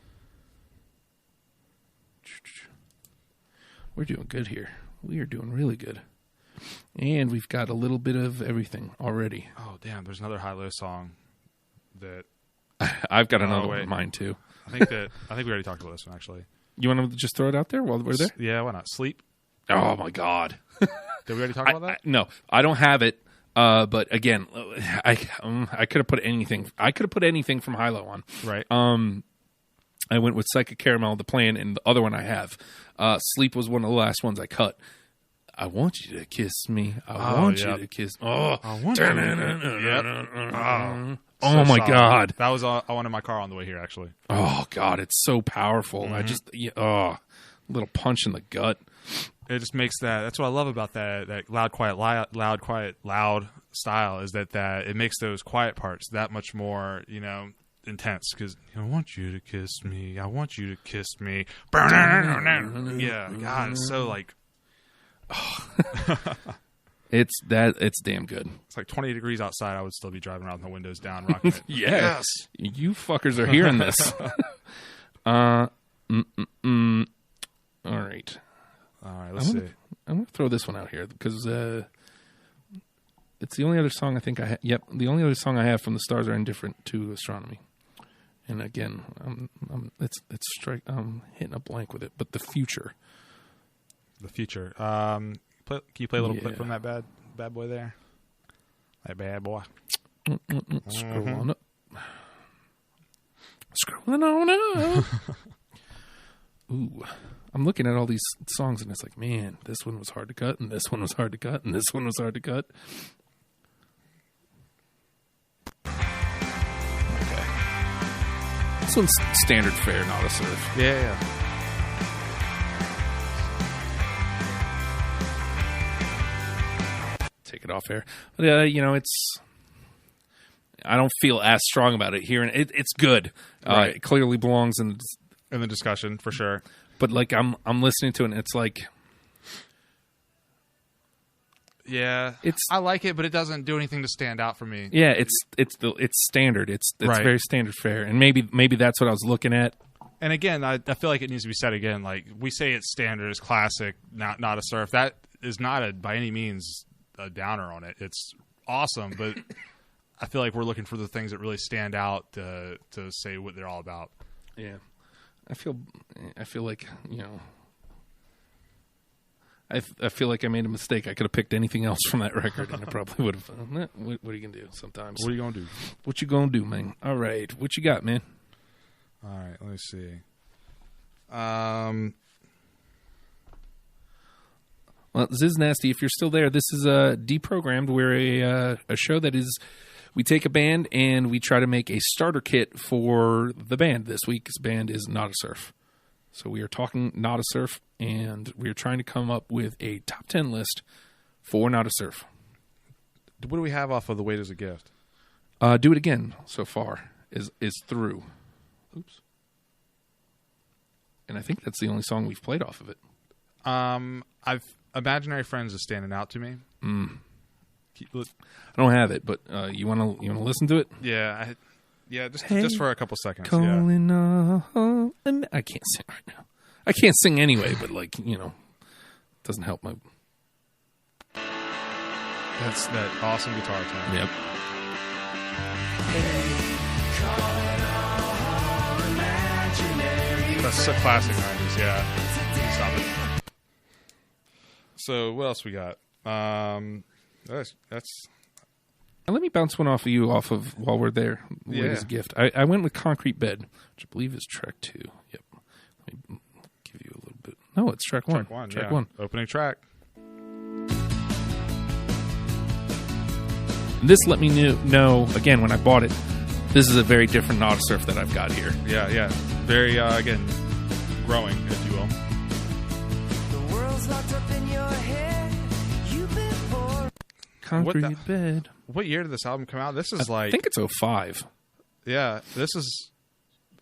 We're doing good here. We are doing really good. And we've got a little bit of everything already. Oh, damn, there's another high-low song that... I've got another one in mind, too. I think we already talked about this one, actually. You want to just throw it out there while we're there? Yeah, why not? Sleep. Oh, my God. Did we already talk about that? No, I don't have it. But again, I could have put anything. I could have put anything from high-low on. Right. I went with Psychic Caramel, The Plan, and the other one I have. Sleep was one of the last ones I cut. I want you to kiss me. I want you to kiss. Oh, I want you to. Oh my God. That was I wanted my car on the way here, actually. Oh God, it's so powerful. Mm-hmm. Little punch in the gut. It just makes that's what I love about that loud, quiet, loud style is that it makes those quiet parts that much more, intense because I want you to kiss me. I want you to kiss me. Yeah, God, it's so like. It's damn good. It's like 20 degrees outside. I would still be driving around with the windows down, rocking it. Yes, you fuckers are hearing this. All right. Let's see. I'm gonna throw this one out here because it's the only other song I think I. The only other song I have from The Stars Are Indifferent to Astronomy. And again, I'm hitting a blank with it. But The Future. The Future. Can you play a little clip from that bad boy there? That bad boy. Scroll on up. Scrolling on up. Ooh. I'm looking at all these songs and it's like, man, this one was hard to cut, and this one was hard to cut, and this one was hard to cut. Okay. This one's standard fare, not a surf. Yeah. Take it off air. But, it's... I don't feel as strong about it here. And it's good. Right. It clearly belongs in the discussion, for sure. But, like, I'm listening to it, and it's like... Yeah, I like it, but it doesn't do anything to stand out for me. Yeah, it's standard. It's right. Very standard fare, and maybe that's what I was looking at. And again, I feel like it needs to be said again. Like we say, it's standard, it's classic, not a surf. That is not by any means a downer on it. It's awesome, but I feel like we're looking for the things that really stand out to say what they're all about. Yeah, I feel like I feel like I made a mistake. I could have picked anything else from that record, and I probably would have. What are you gonna do? Sometimes. What are you gonna do? What you gonna do, man? All right, what you got, man? All right, let me see. Well, Ziz Nasty, if you're still there, this is Deprogrammed. We're a show that is. We take a band and we try to make a starter kit for the band. This week's band is Not a Surf. So we are talking Not a Surf, and we are trying to come up with a top 10 list for Not a Surf. What do we have off of The Weight as a Gift? Do It Again so far is through. Oops. And I think that's the only song we've played off of it. Imaginary Friends is standing out to me. I don't have it, but you want to listen to it? Yeah, just for a couple seconds. Calling on. I can't sing right now. I can't sing anyway, but it doesn't help my. That's that awesome guitar tone. Yep. Hey, It's a classic 90s, yeah. Stop it. So what else we got? That's And let me bounce one off of while we're there. Latest gift. I went with Concrete Bed, which I believe is track 2. Yep. Let me give you a little bit. No, it's track 1. Track 1. Opening track. And this let me know, again, when I bought it, this is a very different Nada Surf that I've got here. Yeah. Very, again, growing, if you will. The world's locked up in your head. You've been born. Concrete Bed. What year did this album come out? This is I think it's 05. Yeah, this is...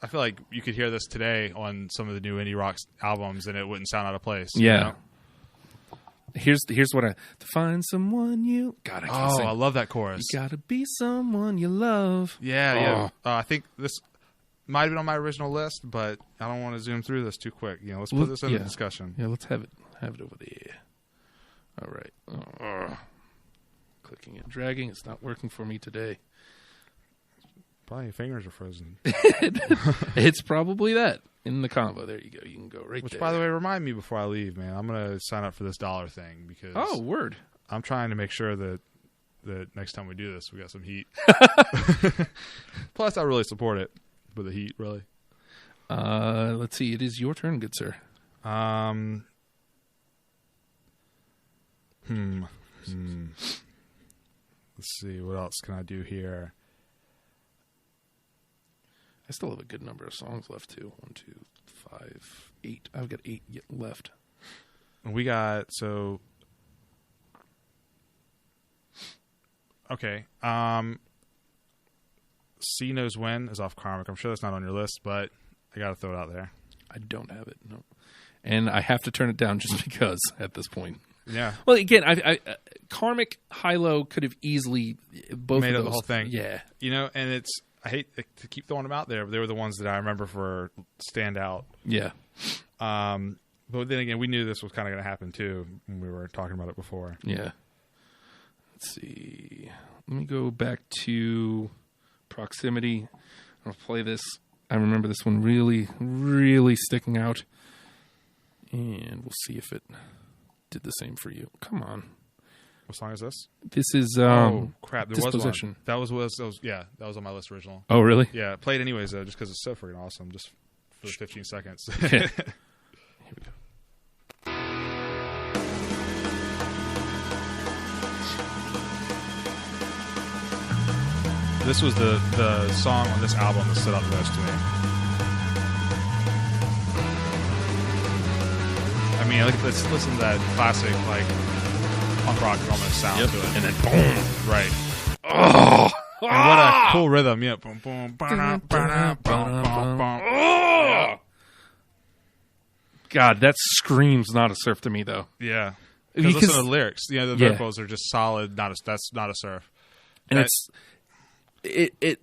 I feel like you could hear this today on some of the new indie rock albums and it wouldn't sound out of place. Yeah. You know? Here's what to find someone you... God, I can't sing. I love that chorus. You gotta be someone you love. Yeah. I think this might have been on my original list, but I don't want to zoom through this too quick. Let's put this in the discussion. Yeah, let's have it over there. All right. Clicking and dragging. It's not working for me today. Probably your fingers are frozen. It's probably that. In the combo. There you go. You can go right there. Which, by the way, remind me before I leave, man. I'm going to sign up for this dollar thing because... Oh, word. I'm trying to make sure that next time we do this, we got some heat. Plus, I really support it with the heat, really. Let's see. It is your turn, good sir. Let's see. What else can I do here? I still have a good number of songs left, too. 1, 2, 5, 8. I've got 8 left. We got, so... Okay. C Knows When is off Karmic. I'm sure that's not on your list, but I got to throw it out there. I don't have it, no. And I have to turn it down just because at this point. Yeah. Well, again, I Karmic, High-Low could have easily both made of up those, the whole thing. Yeah. And it's... I hate to keep throwing them out there, but they were the ones that I remember for stand out. Yeah. But then again, we knew this was kind of going to happen too when we were talking about it before. Yeah. Let's see. Let me go back to Proximity. I'll play this. I remember this one really, really sticking out. And we'll see if it did the same for you. Come on. What song is this? This is oh crap! There Disposition. Was one. That was on my list original. Oh really? Yeah, play it anyways though, just because it's so freaking awesome. Just for 15 seconds. Okay. Here we go. This was the song on this album that stood out the most to me. I mean, let's listen to that classic punk rock almost sound to it, and then boom, right? Oh, and what a cool rhythm! Yeah, boom, boom, God, that screams Nada Surf to me, though. Yeah, because listen to the lyrics. The vocals are just solid. That's not a surf, and it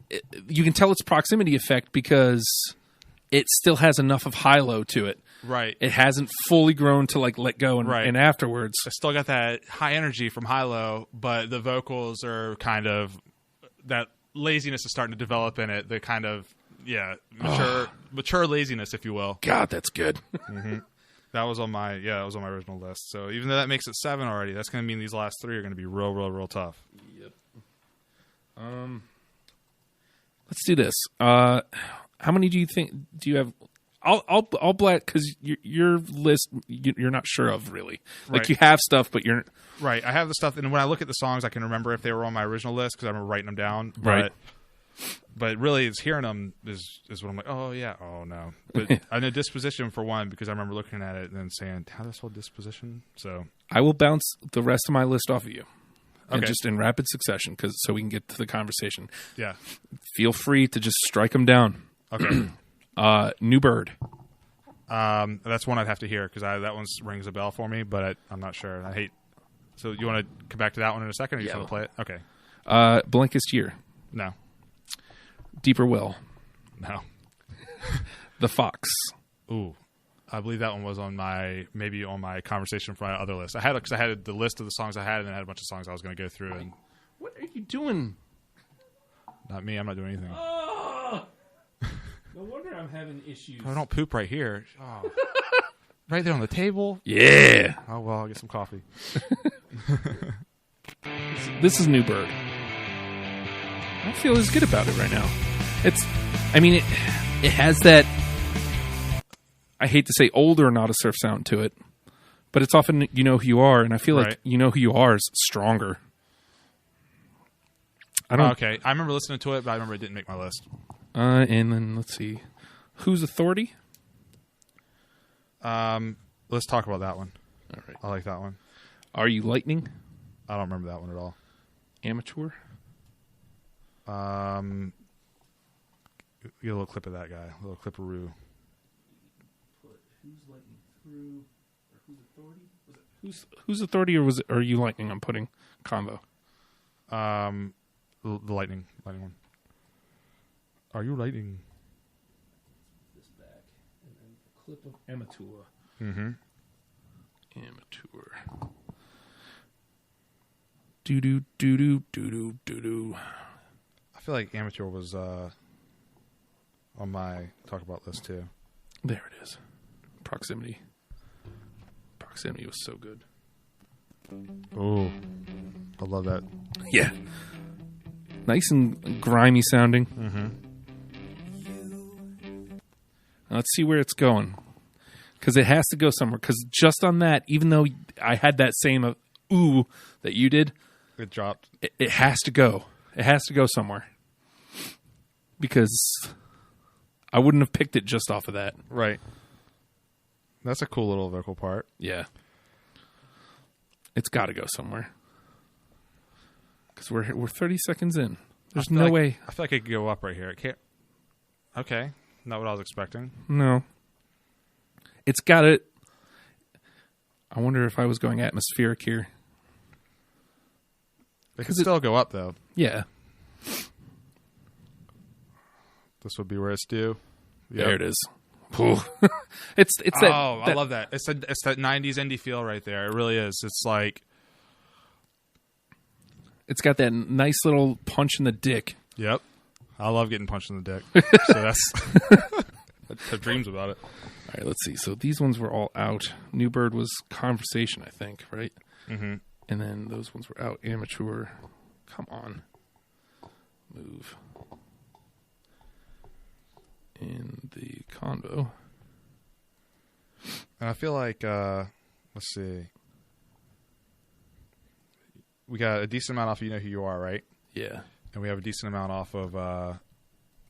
you can tell it's proximity effect because it still has enough of high-low to it. Right. It hasn't fully grown to let go and afterwards. I still got that high energy from High-Low, but the vocals are kind of that laziness is starting to develop in it. The kind of mature laziness, if you will. God, that's good. Mm-hmm. That was on my original list. So even though that makes it 7 already, that's going to mean these last 3 are going to be real tough. Yep. Let's do this. How many do you have? I'll black because your list you're not sure of really. Right. You have stuff, but you're right. I have the stuff, and when I look at the songs, I can remember if they were on my original list because I remember writing them down. Right. But really, it's hearing them is what I'm like. Oh yeah. Oh no. But I know Disposition for one because I remember looking at it and then saying, "How this whole Disposition?" So I will bounce the rest of my list off of you. Okay. And just in rapid succession, so we can get to the conversation. Yeah. Feel free to just strike them down. Okay. New Bird. That's one I'd have to hear because that one rings a bell for me, but I'm not sure. I hate. So you want to come back to that one in a second, or you just want to play it? Okay. Blankest Year. No. Deeper Well. No. The Fox. Ooh. I believe that one was on my conversation for my other list. I had the list of the songs I had, and then I had a bunch of songs I was going to go through. And what are you doing? Not me. I'm not doing anything. Oh! No wonder wonder I'm having issues. I don't poop right here. Oh. Right there on the table. Yeah. Oh well, I'll get some coffee. This is New Bird. I don't feel as good about it right now. It has that, I hate to say older Not a Surf sound to it, but it's often You Know Who You Are, and I feel like You Know Who You Are is stronger. Okay, I remember listening to it, but I remember it didn't make my list. And then let's see. Who's Authority? Let's talk about that one. All right. I like that one. Are You Lightning? I don't remember that one at all. Amateur? Get a little clip of that guy. A little clip of Rue. Who's Lightning Through? Or Who's Authority? Who's Authority, or was it? Or Are You Lightning? I'm putting combo. The lightning one. Are You Lightning? This back, and then a clip of Amateur. Mm-hmm. Amateur. Do do do do do do do do. I feel like Amateur was on my talk about list too. There it is. Proximity. Proximity was so good. Oh, I love that. Yeah. Nice and grimy sounding. Mm-hmm. Now let's see where it's going. Because it has to go somewhere. Because just on that, even though I had that same ooh that you did, It dropped. it has to go. It has to go somewhere. Because I wouldn't have picked it just off of that. Right. That's a cool little vocal part. Yeah. It's got to go somewhere. Because we're 30 seconds in. There's no way. I feel like it could go up right here. It can't. Okay. Not what I was expecting. No. It's got it. I wonder if I was going atmospheric here. It could still go up, though. Yeah. This would be where it's due. Yep. There it is. it's that. Oh, I love that. It's that 90s indie feel right there. It really is. It's like. It's got that nice little punch in the dick. Yep. I love getting punched in the dick. So that's. I have dreams about it. All right, let's see. So these ones were all out. New Bird was Conversation, I think, right? Mm-hmm. And then those ones were out. Amateur. Come on. Move. In the convo. And I feel like, let's see. We got a decent amount off of You Know Who You Are, right? Yeah. And we have a decent amount off of,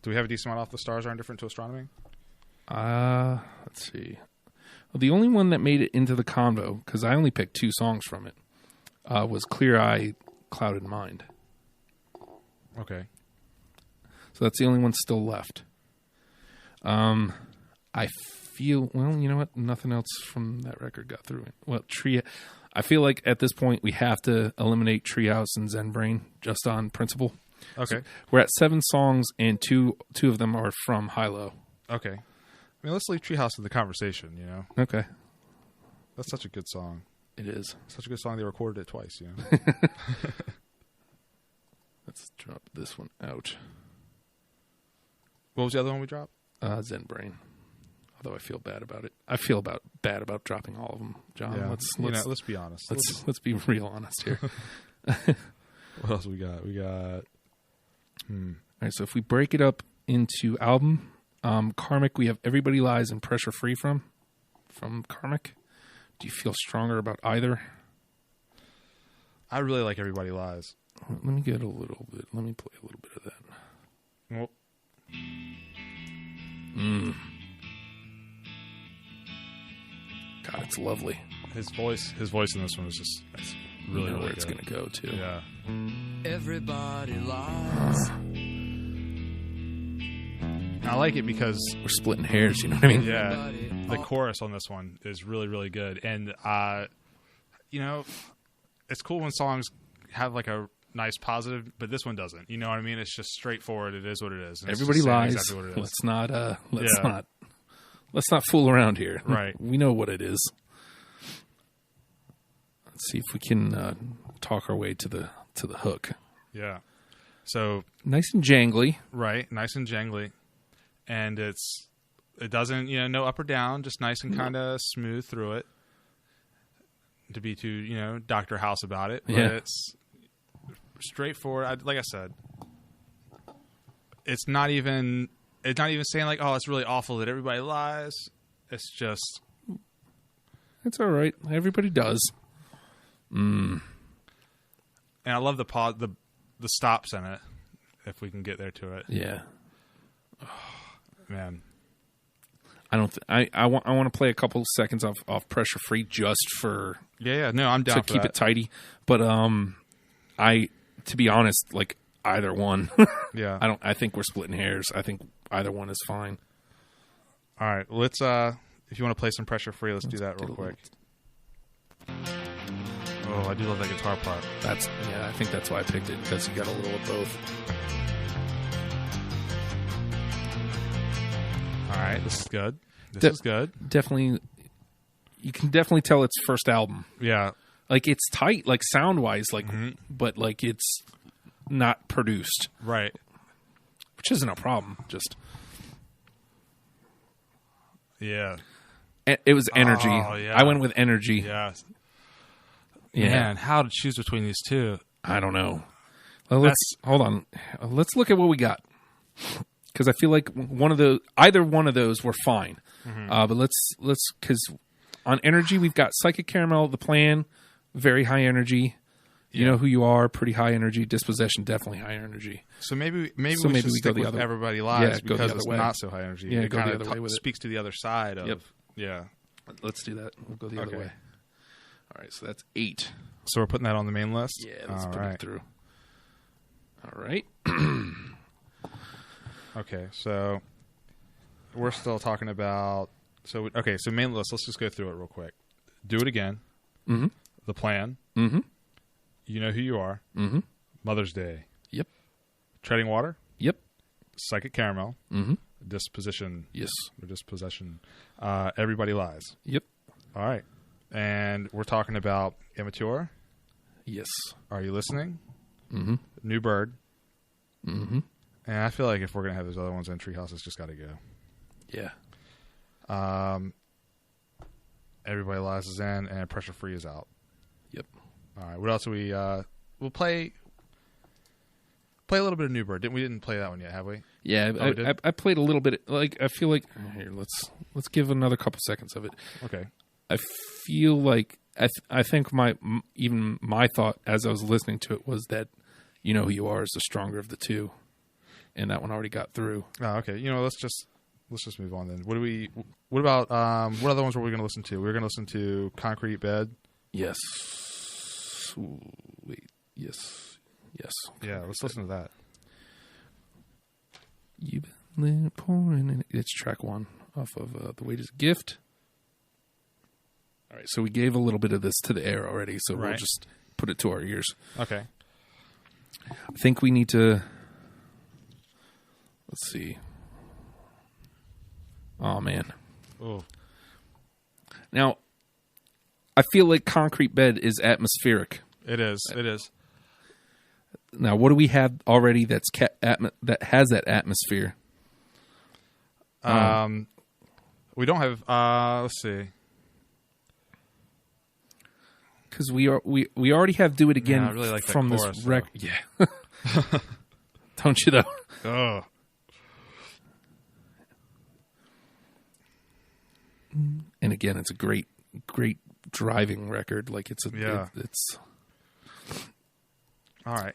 do we have a decent amount off The Stars Are Indifferent to Astronomy? Let's see. Well, the only one that made it into the convo, because I only picked 2 songs from it, was Clear Eye, Clouded Mind. Okay. So that's the only one still left. I feel, well, you know what? Nothing else from that record got through it. Well, I feel like at this point we have to eliminate Treehouse and Zen Brain just on principle. Okay. So we're at 7 songs, and two of them are from Hilo. Okay. I mean, let's leave Treehouse in the conversation, you know? Okay. That's such a good song. It is. Such a good song, they recorded it twice, you know? Let's drop this one out. What was the other one we dropped? Zen Brain. Although I feel bad about it. I feel bad about dropping all of them, John. Yeah. Let's be honest. Let's be real honest here. What else we got? All right, so if we break it up into album, Karmic, we have Everybody Lies and Pressure Free from Karmic. Do you feel stronger about either? I really like Everybody Lies. Let me get a little bit. Let me play a little bit of that. Well, God, it's lovely. his voice in this one is just really, You know really where it's good. going to go, too. Yeah. Everybody lies. I like it because We're splitting hairs, you know what I mean? yeah, the chorus on this one is really, really good. And, you know, it's cool when songs have like a nice positive, but this one doesn't. You know what I mean? It's just straightforward. It is what it is. And it's Everybody just saying lies. Exactly what it is. Let's not fool around here. Right. We know what it is. Let's see if we can talk our way to the hook. Yeah. So Nice and jangly. right, nice and jangly. and it doesn't, no up or down, just nice and kind of smooth through it. To be too, Dr. House about it, but it's straightforward. Like I said, it's not even saying like, oh, it's really awful that everybody lies. It's just, it's all right. Everybody does. And I love the pause, the stops in it. If we can get there to it, yeah. Oh, man. I don't. I want to play a couple seconds off Pressure Free just for. Yeah. No, I'm down to for keep that. it tidy. But to be honest, like either one. Yeah. I think we're splitting hairs. I think either one is fine. All right. Let's. If you want to play some Pressure Free, let's do that real quick. Oh, I do love that guitar part. I think that's why I picked it, because you got a little of both. All right, this is good. This is good. Definitely, you can definitely tell it's first album. Yeah, like it's tight, like sound wise, like, but like it's not produced, right? Which isn't a problem. Just yeah, it was energy. Oh, yeah. I went with energy. Yeah. Yeah. Man, how to choose between these two? I don't know. Well, hold on. Let's look at what we got, because I feel like either one of those were fine. But let's because on energy we've got Psychic Caramel, The Plan, very high energy. You know who you are, pretty high energy. Dispossession, definitely high energy. So maybe we should stick with Everybody Lies because it's not so high energy. Yeah, it go kind the other way of with it. speaks to the other side of yeah. Let's do that. We'll go the other way. All right, so that's 8. So we're putting that on the main list? Yeah, let's put it through. All right. Okay, so we're still talking about... So main list, let's just go through it real quick. Do It Again. Mm-hmm. The Plan. Mm-hmm. You Know Who You Are. Mm-hmm. Mother's Day. Yep. Treading Water. Yep. Psychic Caramel. Mm-hmm. Disposition. Yes. Or Dispossession. Everybody Lies. Yep. All right. And we're talking about Immature. Yes. Are You Listening? Mm-hmm. New Bird. Mm-hmm. And I feel like if we're going to have those other ones in, Treehouse has just got to go. Yeah. Everybody Lies is in, and Pressure Free is out. Yep. All right. What else do we... we'll play a little bit of New Bird. We didn't play that one yet, have we? Yeah, I played a little bit. Like, I feel like... Here, let's give another couple seconds of it. Okay. I feel like... I think my thought as I was listening to it was that You Know Who You Are is the stronger of the two. And that one already got through. Oh, okay. Let's just move on then. What about what other ones were we going to listen to? We were going to listen to Concrete Bed. Yes. Ooh, wait. Yes. Yeah, let's listen to that. You've been pouring in. It's track 1 off of The Weight is a Gift. All right, so we gave a little bit of this to the air already, so we'll just put it to our ears. Okay. I think we need to... Let's see. Oh, man. Oh. Now, I feel like Concrete Bed is atmospheric. It is. It is. Now, what do we have already that has that atmosphere? We don't have... let's see. Because we already have Do It Again I really like that from chorus, this record. Yeah. Don't you, though? Oh. And again, it's a great driving record. Like it's all right.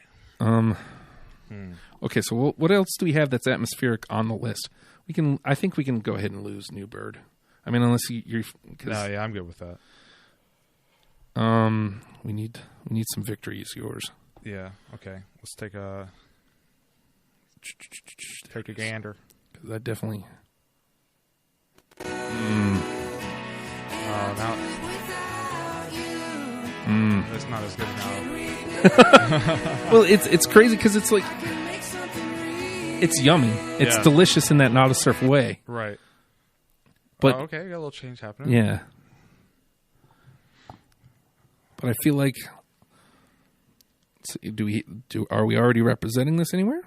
Okay, so what else do we have that's atmospheric on the list? I think we can go ahead and lose New Bird. I mean, unless you're. No, yeah, I'm good with that. We need some victories. Yours. Yeah. Okay. Let's take a gander. That definitely. Oh, now it's not as good now. Well, it's crazy because it's like it's yummy. It's delicious in that Not a Surf way. Right. But okay, got a little change happening. Yeah. But I feel like, are we already representing this anywhere?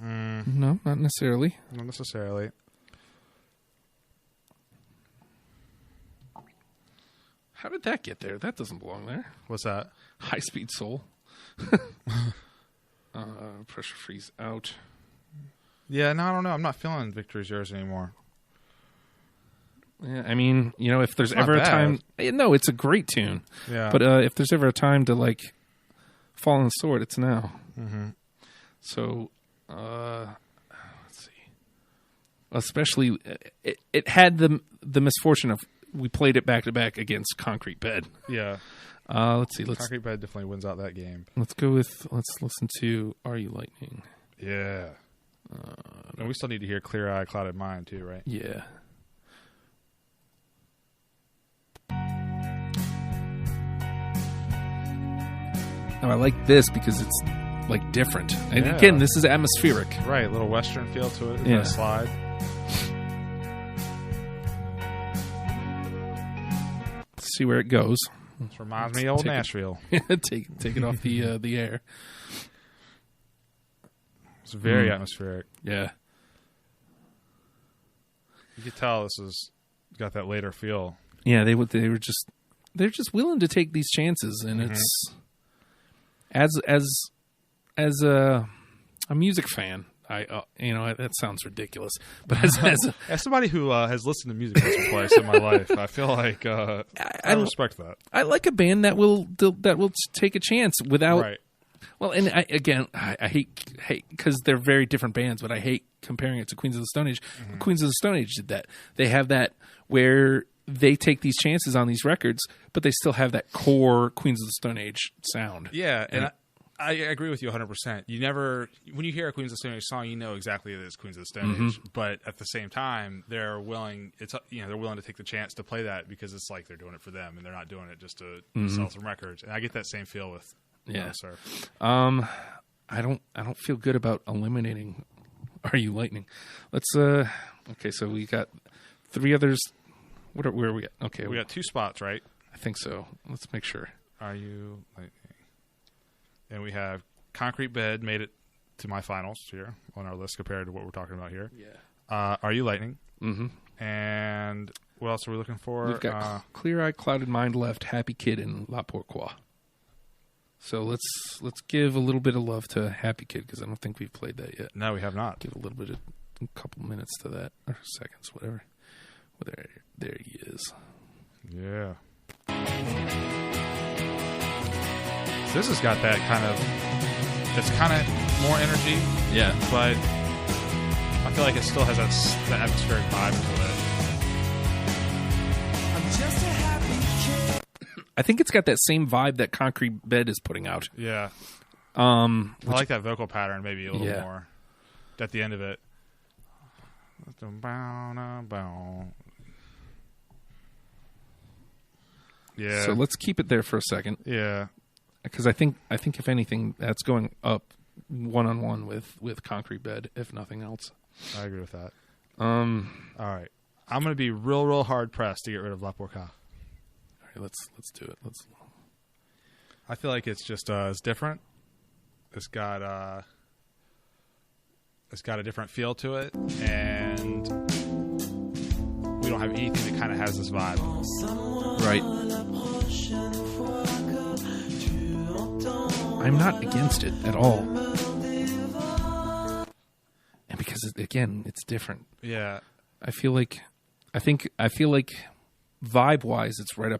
No, not necessarily. Not necessarily. How did that get there? That doesn't belong there. What's that? High Speed Soul. Pressure Freeze out. Yeah, no, I don't know. I'm not feeling Victory's Yours anymore. Yeah, I mean, if there's It's ever not a time... No, it's a great tune. Yeah. But if there's ever a time to, fall on the sword, it's now. Mm-hmm. So, let's see. Especially, it had the misfortune of we played it back-to-back against Concrete Bed. Yeah. Let's see. Concrete Bed definitely wins out that game. Let's listen to Are You Lightning? Yeah. And we still need to hear Clear Eye, Clouded Mind, too, right? Yeah. Now, I like this because it's, different. And Yeah. again, this is atmospheric. Right, a little Western feel to it. Yeah. Slide. Let's see where it goes. This reminds me of old Take it. Nashville. take it off the air. It's very atmospheric. Yeah. You could tell this has got that later feel. Yeah, they're just willing to take these chances, and it's as a music fan, that sounds ridiculous, but As somebody who has listened to music once or twice in my life, I feel like I respect that. I like a band that will take a chance without. Right. Well, and I hate because they're very different bands, but I hate comparing it to Queens of the Stone Age. Mm-hmm. Queens of the Stone Age did that. They have that where they take these chances on these records, but they still have that core Queens of the Stone Age sound. Yeah, and I agree with you 100%. You never, when you hear a Queens of the Stone Age song, you know exactly that it's Queens of the Stone Age. But at the same time, they're willing. They're willing to take the chance to play that because it's like they're doing it for them, and they're not doing it just to sell some records. And I get that same feel with Sir. I don't feel good about eliminating Are You Lightning. Let's okay, so we got 3 others. Where are we at? Okay, We got 2 spots, right? I think so. Let's make sure. Are You Lightning? And we have Concrete Bed made it to my finals here on our list compared to what we're talking about here. Yeah. Are You Lightning? Mm-hmm. And what else are we looking for? We've got Clear Eye, Clouded Mind left, Happy Kid, and La Pourquoi. So let's give a little bit of love to Happy Kid because I don't think we've played that yet. No, we have not. Give a little bit of a couple minutes to that, or seconds, whatever. Well, there he is. Yeah. So this has got that kind of, it's kind of more energy, Yeah. but I feel like it still has that atmospheric vibe to it. I'm just a happy kid. I think it's got that same vibe that Concrete Bed is putting out. Yeah. I I like that vocal pattern maybe a little Yeah. more at the end of it. Yeah. So let's keep it there for a second Yeah. because I think if anything, that's going up one-on-one with Concrete Bed, if nothing else. I agree with that. All All right. I'm going to be real hard pressed to get rid of La Pourquoi. right, let's do it. I feel like it's just it's different. It's got a different feel to it, and we don't have anything that kind of has this vibe. Right. I'm not against it at all. And because again, it's different. Yeah. I feel like vibe-wise, it's right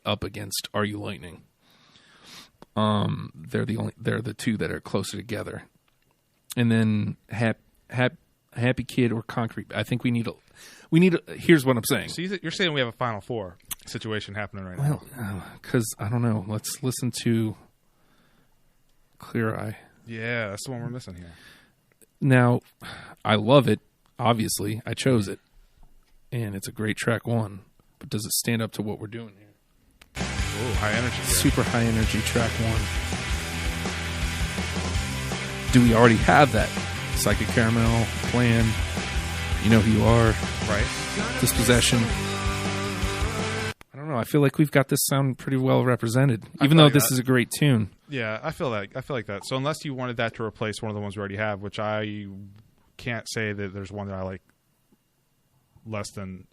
up against Are You Lightning. They're the 2 that are closer together, and then Happy Kid or Concrete. I think we need a. Here's what I'm saying. So you're saying we have a Final Four situation happening right now? Well, because I don't know. Let's listen to Clear Eye. Yeah, that's the one we're missing here. Now, I love it. Obviously, I chose it, and it's a great track 1. But does it stand up to what we're doing here? Ooh, high energy. Here. Super high energy track 1. Do we already have that? Psychic Caramel, Plan, You Know Who You Are, Right. Dispossession. I don't know. I feel like we've got this sound pretty well represented, even feel though like this that. is a great tune. Yeah, I feel like that. So unless you wanted that to replace one of the ones we already have, which I can't say that there's one that I like less than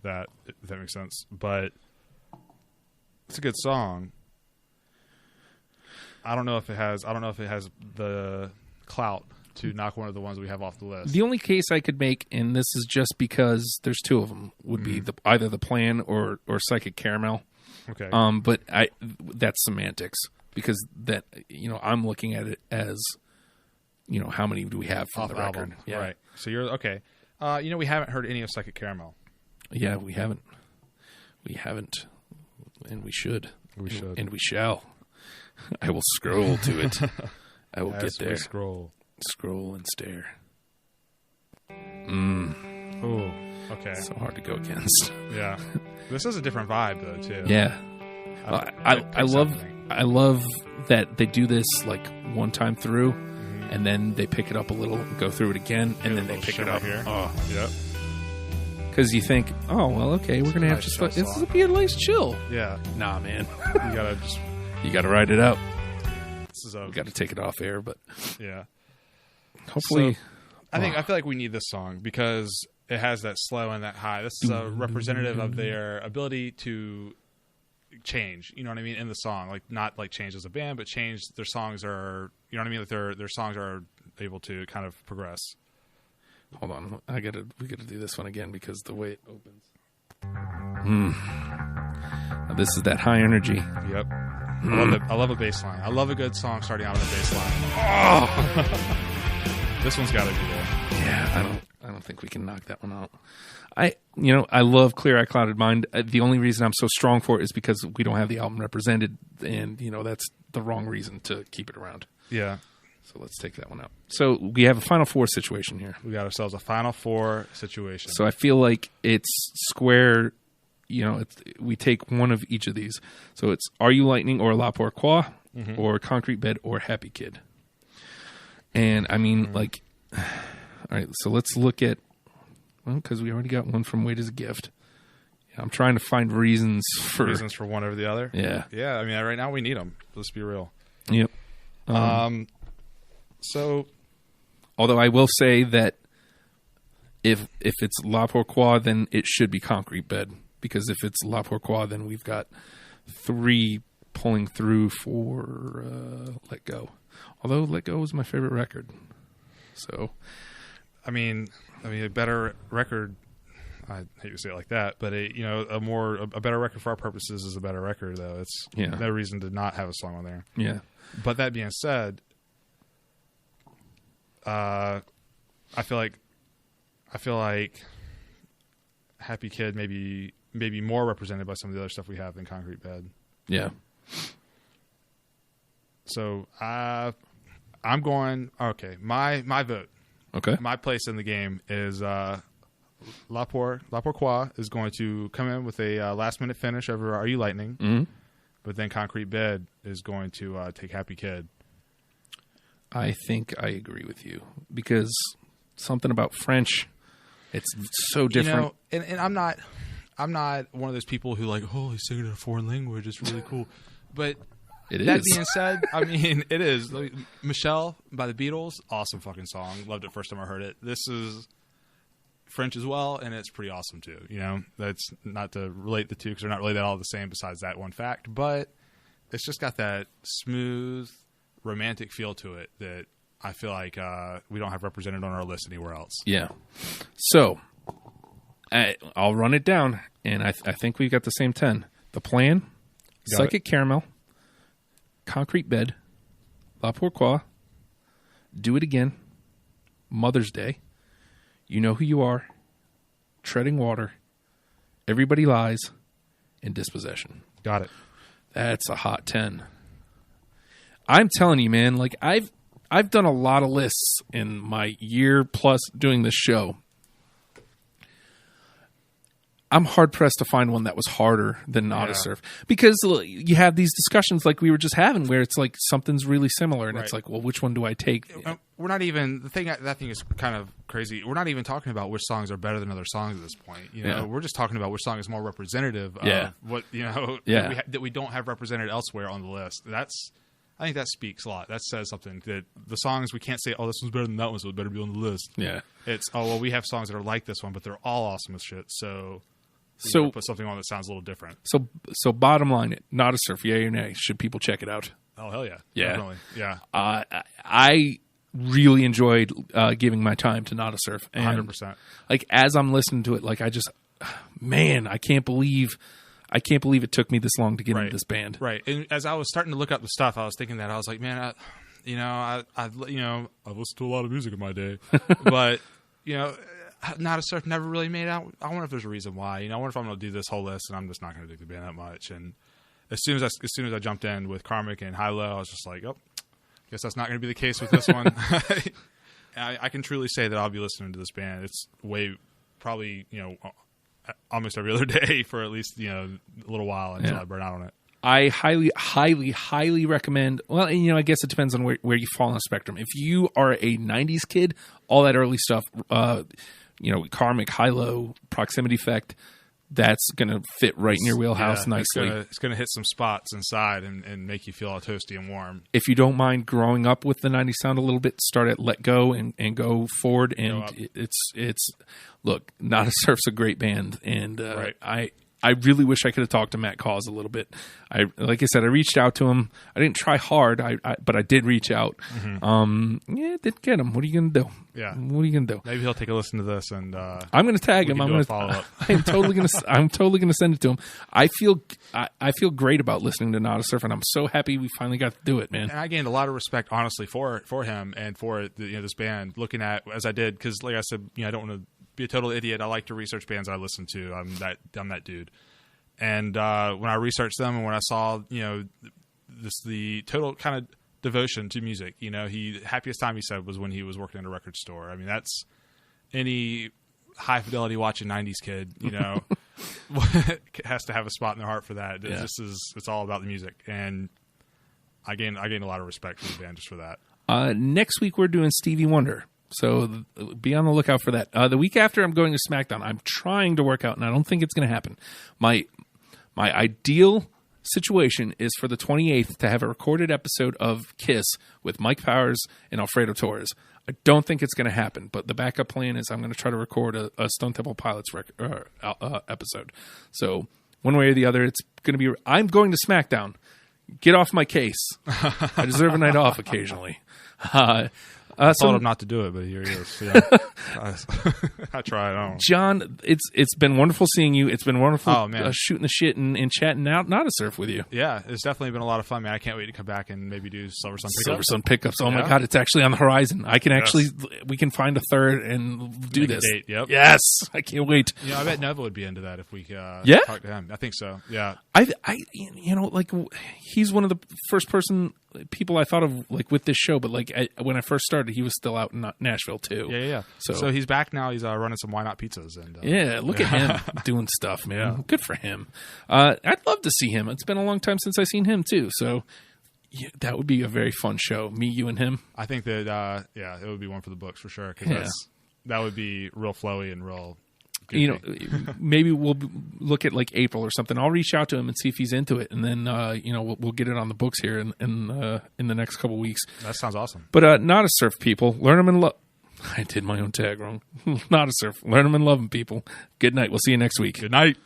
that, if that makes sense. But it's a good song. I don't know if it has the clout to knock one of the ones we have off the list. The only case I could make, and this is just because there's two of them, would be either the Plan or Psychic Caramel. Okay. But that's semantics, because that, I'm looking at it as, how many do we have from off the record? album. Yeah. Right. So you're okay. We haven't heard any of Psychic Caramel. Yeah, we haven't. We haven't, and we should. We should. And we shall. I will scroll to it. I will get there. Scroll and stare. Oh, okay. So hard to go against. Yeah. This is a different vibe though too. Yeah. I love that they do this like one time through, and then they pick it up a little, go through it again, and then they pick it up. Here. Oh, yep. Because you think, oh well, okay, we're gonna have Nice just chill this song. will be a nice chill. Yeah. Nah, man, You gotta ride it out. This is a. We got to take it off air, but Yeah. hopefully, I feel like we need this song because it has that slow and that high. This is a representative of their ability to change. You know what I mean? In the song, like not like change as a band, but change. Their songs are. You know what I mean? Like their songs are able to kind of progress. hold on, we gotta do this one again because the way it opens. Now, this is that high energy. Yep. I love a bass line. I love a good song starting out with a bass line. Oh! This one's got to be there. Yeah, I don't think we can knock that one out. I love Clear Eye Clouded Mind. The only reason I'm so strong for it is because we don't have the album represented, and that's the wrong reason to keep it around. Yeah. So let's take that one out. So we have a Final Four situation here. We got ourselves a Final Four situation. So I feel like it's square. We take one of each of these. So it's Are You Lightning or La Pourquoi, or Concrete Bed or Happy Kid. And I mean, all right, so let's look at, because we already got one from Wait as a Gift. Yeah, I'm trying to find reasons for one over the other. Yeah. Yeah. I mean, right now we need them. Let's be real. Yep. So, although I will say that if it's La Pourquoi, then it should be Concrete Bed, because if it's La Pourquoi, then we've got 3 pulling through for Let Go. Although Let Go was my favorite record. So, I mean, a better record. I hate to say it like that, but a better record for our purposes is a better record, though. It's no reason to not have a song on there. Yeah. But that being said, I feel like Happy Kid maybe more represented by some of the other stuff we have than Concrete Bed. Yeah. So I'm going. Okay, my vote. Okay. My place in the game is La Pourquoi is going to come in with a last minute finish over Are You Lightning, but then Concrete Bed is going to take Happy Kid. I think I agree with you, because something about French, it's so different. And I'm not one of those people who like, oh, he's singing in a foreign language. It's really cool. But that being said, I mean, it is. Like, Michelle by the Beatles, awesome fucking song. Loved it first time I heard it. This is French as well, and it's pretty awesome too. That's not to relate the two because they're not really that all the same besides that one fact, but it's just got that smooth, romantic feel to it that I feel like we don't have represented on our list anywhere else. Yeah. So I'll run it down, and I think we've got the same 10. The Plan, Psychic Caramel, Concrete Bed, La Pourquoi, Do It Again, Mother's Day, You Know Who You Are, Treading Water, Everybody Lies, and Dispossession. Got it. That's a hot 10. I'm telling you, man, like I've done a lot of lists in my year plus doing this show. I'm hard pressed to find one that was harder than Not a Surf, because you have these discussions like we were just having where it's like something's really similar, and it's like, well, which one do I take? We're not even that thing is kind of crazy. We're not even talking about which songs are better than other songs at this point. We're just talking about which song is more representative of what that we don't have represented elsewhere on the list. I think that speaks a lot. That says something. That the songs, we can't say, oh, this one's better than that one, so it better be on the list. Yeah. It's, oh, well, we have songs that are like this one, but they're all awesome as shit. So put something on that sounds a little different. So bottom line, Not a Surf, yay or nay? Should people check it out? Oh, hell yeah. Yeah. Definitely. Yeah. I really enjoyed giving my time to Not a Surf. And 100%. Like, as I'm listening to it, like, I can't believe it took me this long to get into this band. Right. And as I was starting to look up the stuff, I was thinking that I was like, man, I've listened to a lot of music in my day, but Not a Surf never really made out. I wonder if there's a reason why. I wonder if I'm going to do this whole list and I'm just not going to dig the band that much. And as soon as I jumped in with Karmic and High Low, I was just like, oh, guess that's not going to be the case with this one. I can truly say that I'll be listening to this band. It's probably almost every other day for at least a little while until I burn out on it. I highly, highly, highly recommend. Well, I guess it depends on where you fall on the spectrum. If you are a '90s kid, all that early stuff, Karmic, High Low, Proximity Effect, that's going to fit right in your wheelhouse nicely. It's going to hit some spots inside and make you feel all toasty and warm. If you don't mind growing up with the 90s sound a little bit, start at Let Go and go forward. And it's look, Not a Surf's a great band. And I really wish I could have talked to Matt Cause a little bit. Like I said, I reached out to him. I didn't try hard, but I did reach out. Mm-hmm. Didn't get him. What are you going to do? Yeah. What are you going to do? Maybe he'll take a listen to this, and I'm going to tag him. I'm going to follow up. I'm totally going to send it to him. I feel great about listening to Not a Surf, and I'm so happy we finally got to do it, man. And I gained a lot of respect, honestly, for him and for this band. Looking at as I did, because like I said, I don't want to be a total idiot. I like to research bands I listen to. I'm that dude. And when I researched them and when I saw the total kind of devotion to music, the happiest time he said was when he was working in a record store. I mean, that's any high fidelity watching '90s kid, has to have a spot in their heart for that. Yeah. It's all about the music, and I gained a lot of respect for the band just for that. Next week we're doing Stevie Wonder. So be on the lookout for that. The week after, I'm going to SmackDown. I'm trying to work out, and I don't think it's going to happen. My ideal situation is for the 28th to have a recorded episode of Kiss with Mike Powers and Alfredo Torres. I don't think it's going to happen, but the backup plan is I'm going to try to record a Stone Temple Pilots episode. So one way or the other, it's going to be. I'm going to SmackDown. Get off my case. I deserve a night off occasionally. I told him not to do it, but here he is. Yeah. I tried. I don't know. John, it's been wonderful seeing you. It's been wonderful shooting the shit and chatting out Not a Surf with you. Yeah, it's definitely been a lot of fun, man. I can't wait to come back and maybe do Silver Sun Pickups. Silver Sun Pickups. Oh my God, it's actually on the horizon. We can find a third and do this. Date, yep. Yes, I can't wait. I bet Nova would be into that if we talk to him. I think so. Yeah. He's one of the first people I thought of with this show, but when I first started, he was still out in Nashville too. Yeah. So he's back now. He's running some Why Not Pizzas and look at him doing stuff, man. Yeah. Good for him. I'd love to see him. It's been a long time since I've seen him too. So that would be a very fun show. Me, you, and him. I think that it would be one for the books for sure. Because that would be real flowy and real. Maybe we'll look at April or something. I'll reach out to him and see if he's into it, and then we'll get it on the books here in the next couple weeks. That sounds awesome. But Not a Surf, people, learn them and love. I did my own tag wrong. Not a Surf, learn them and love them, people. Good night. We'll see you next week. Good night.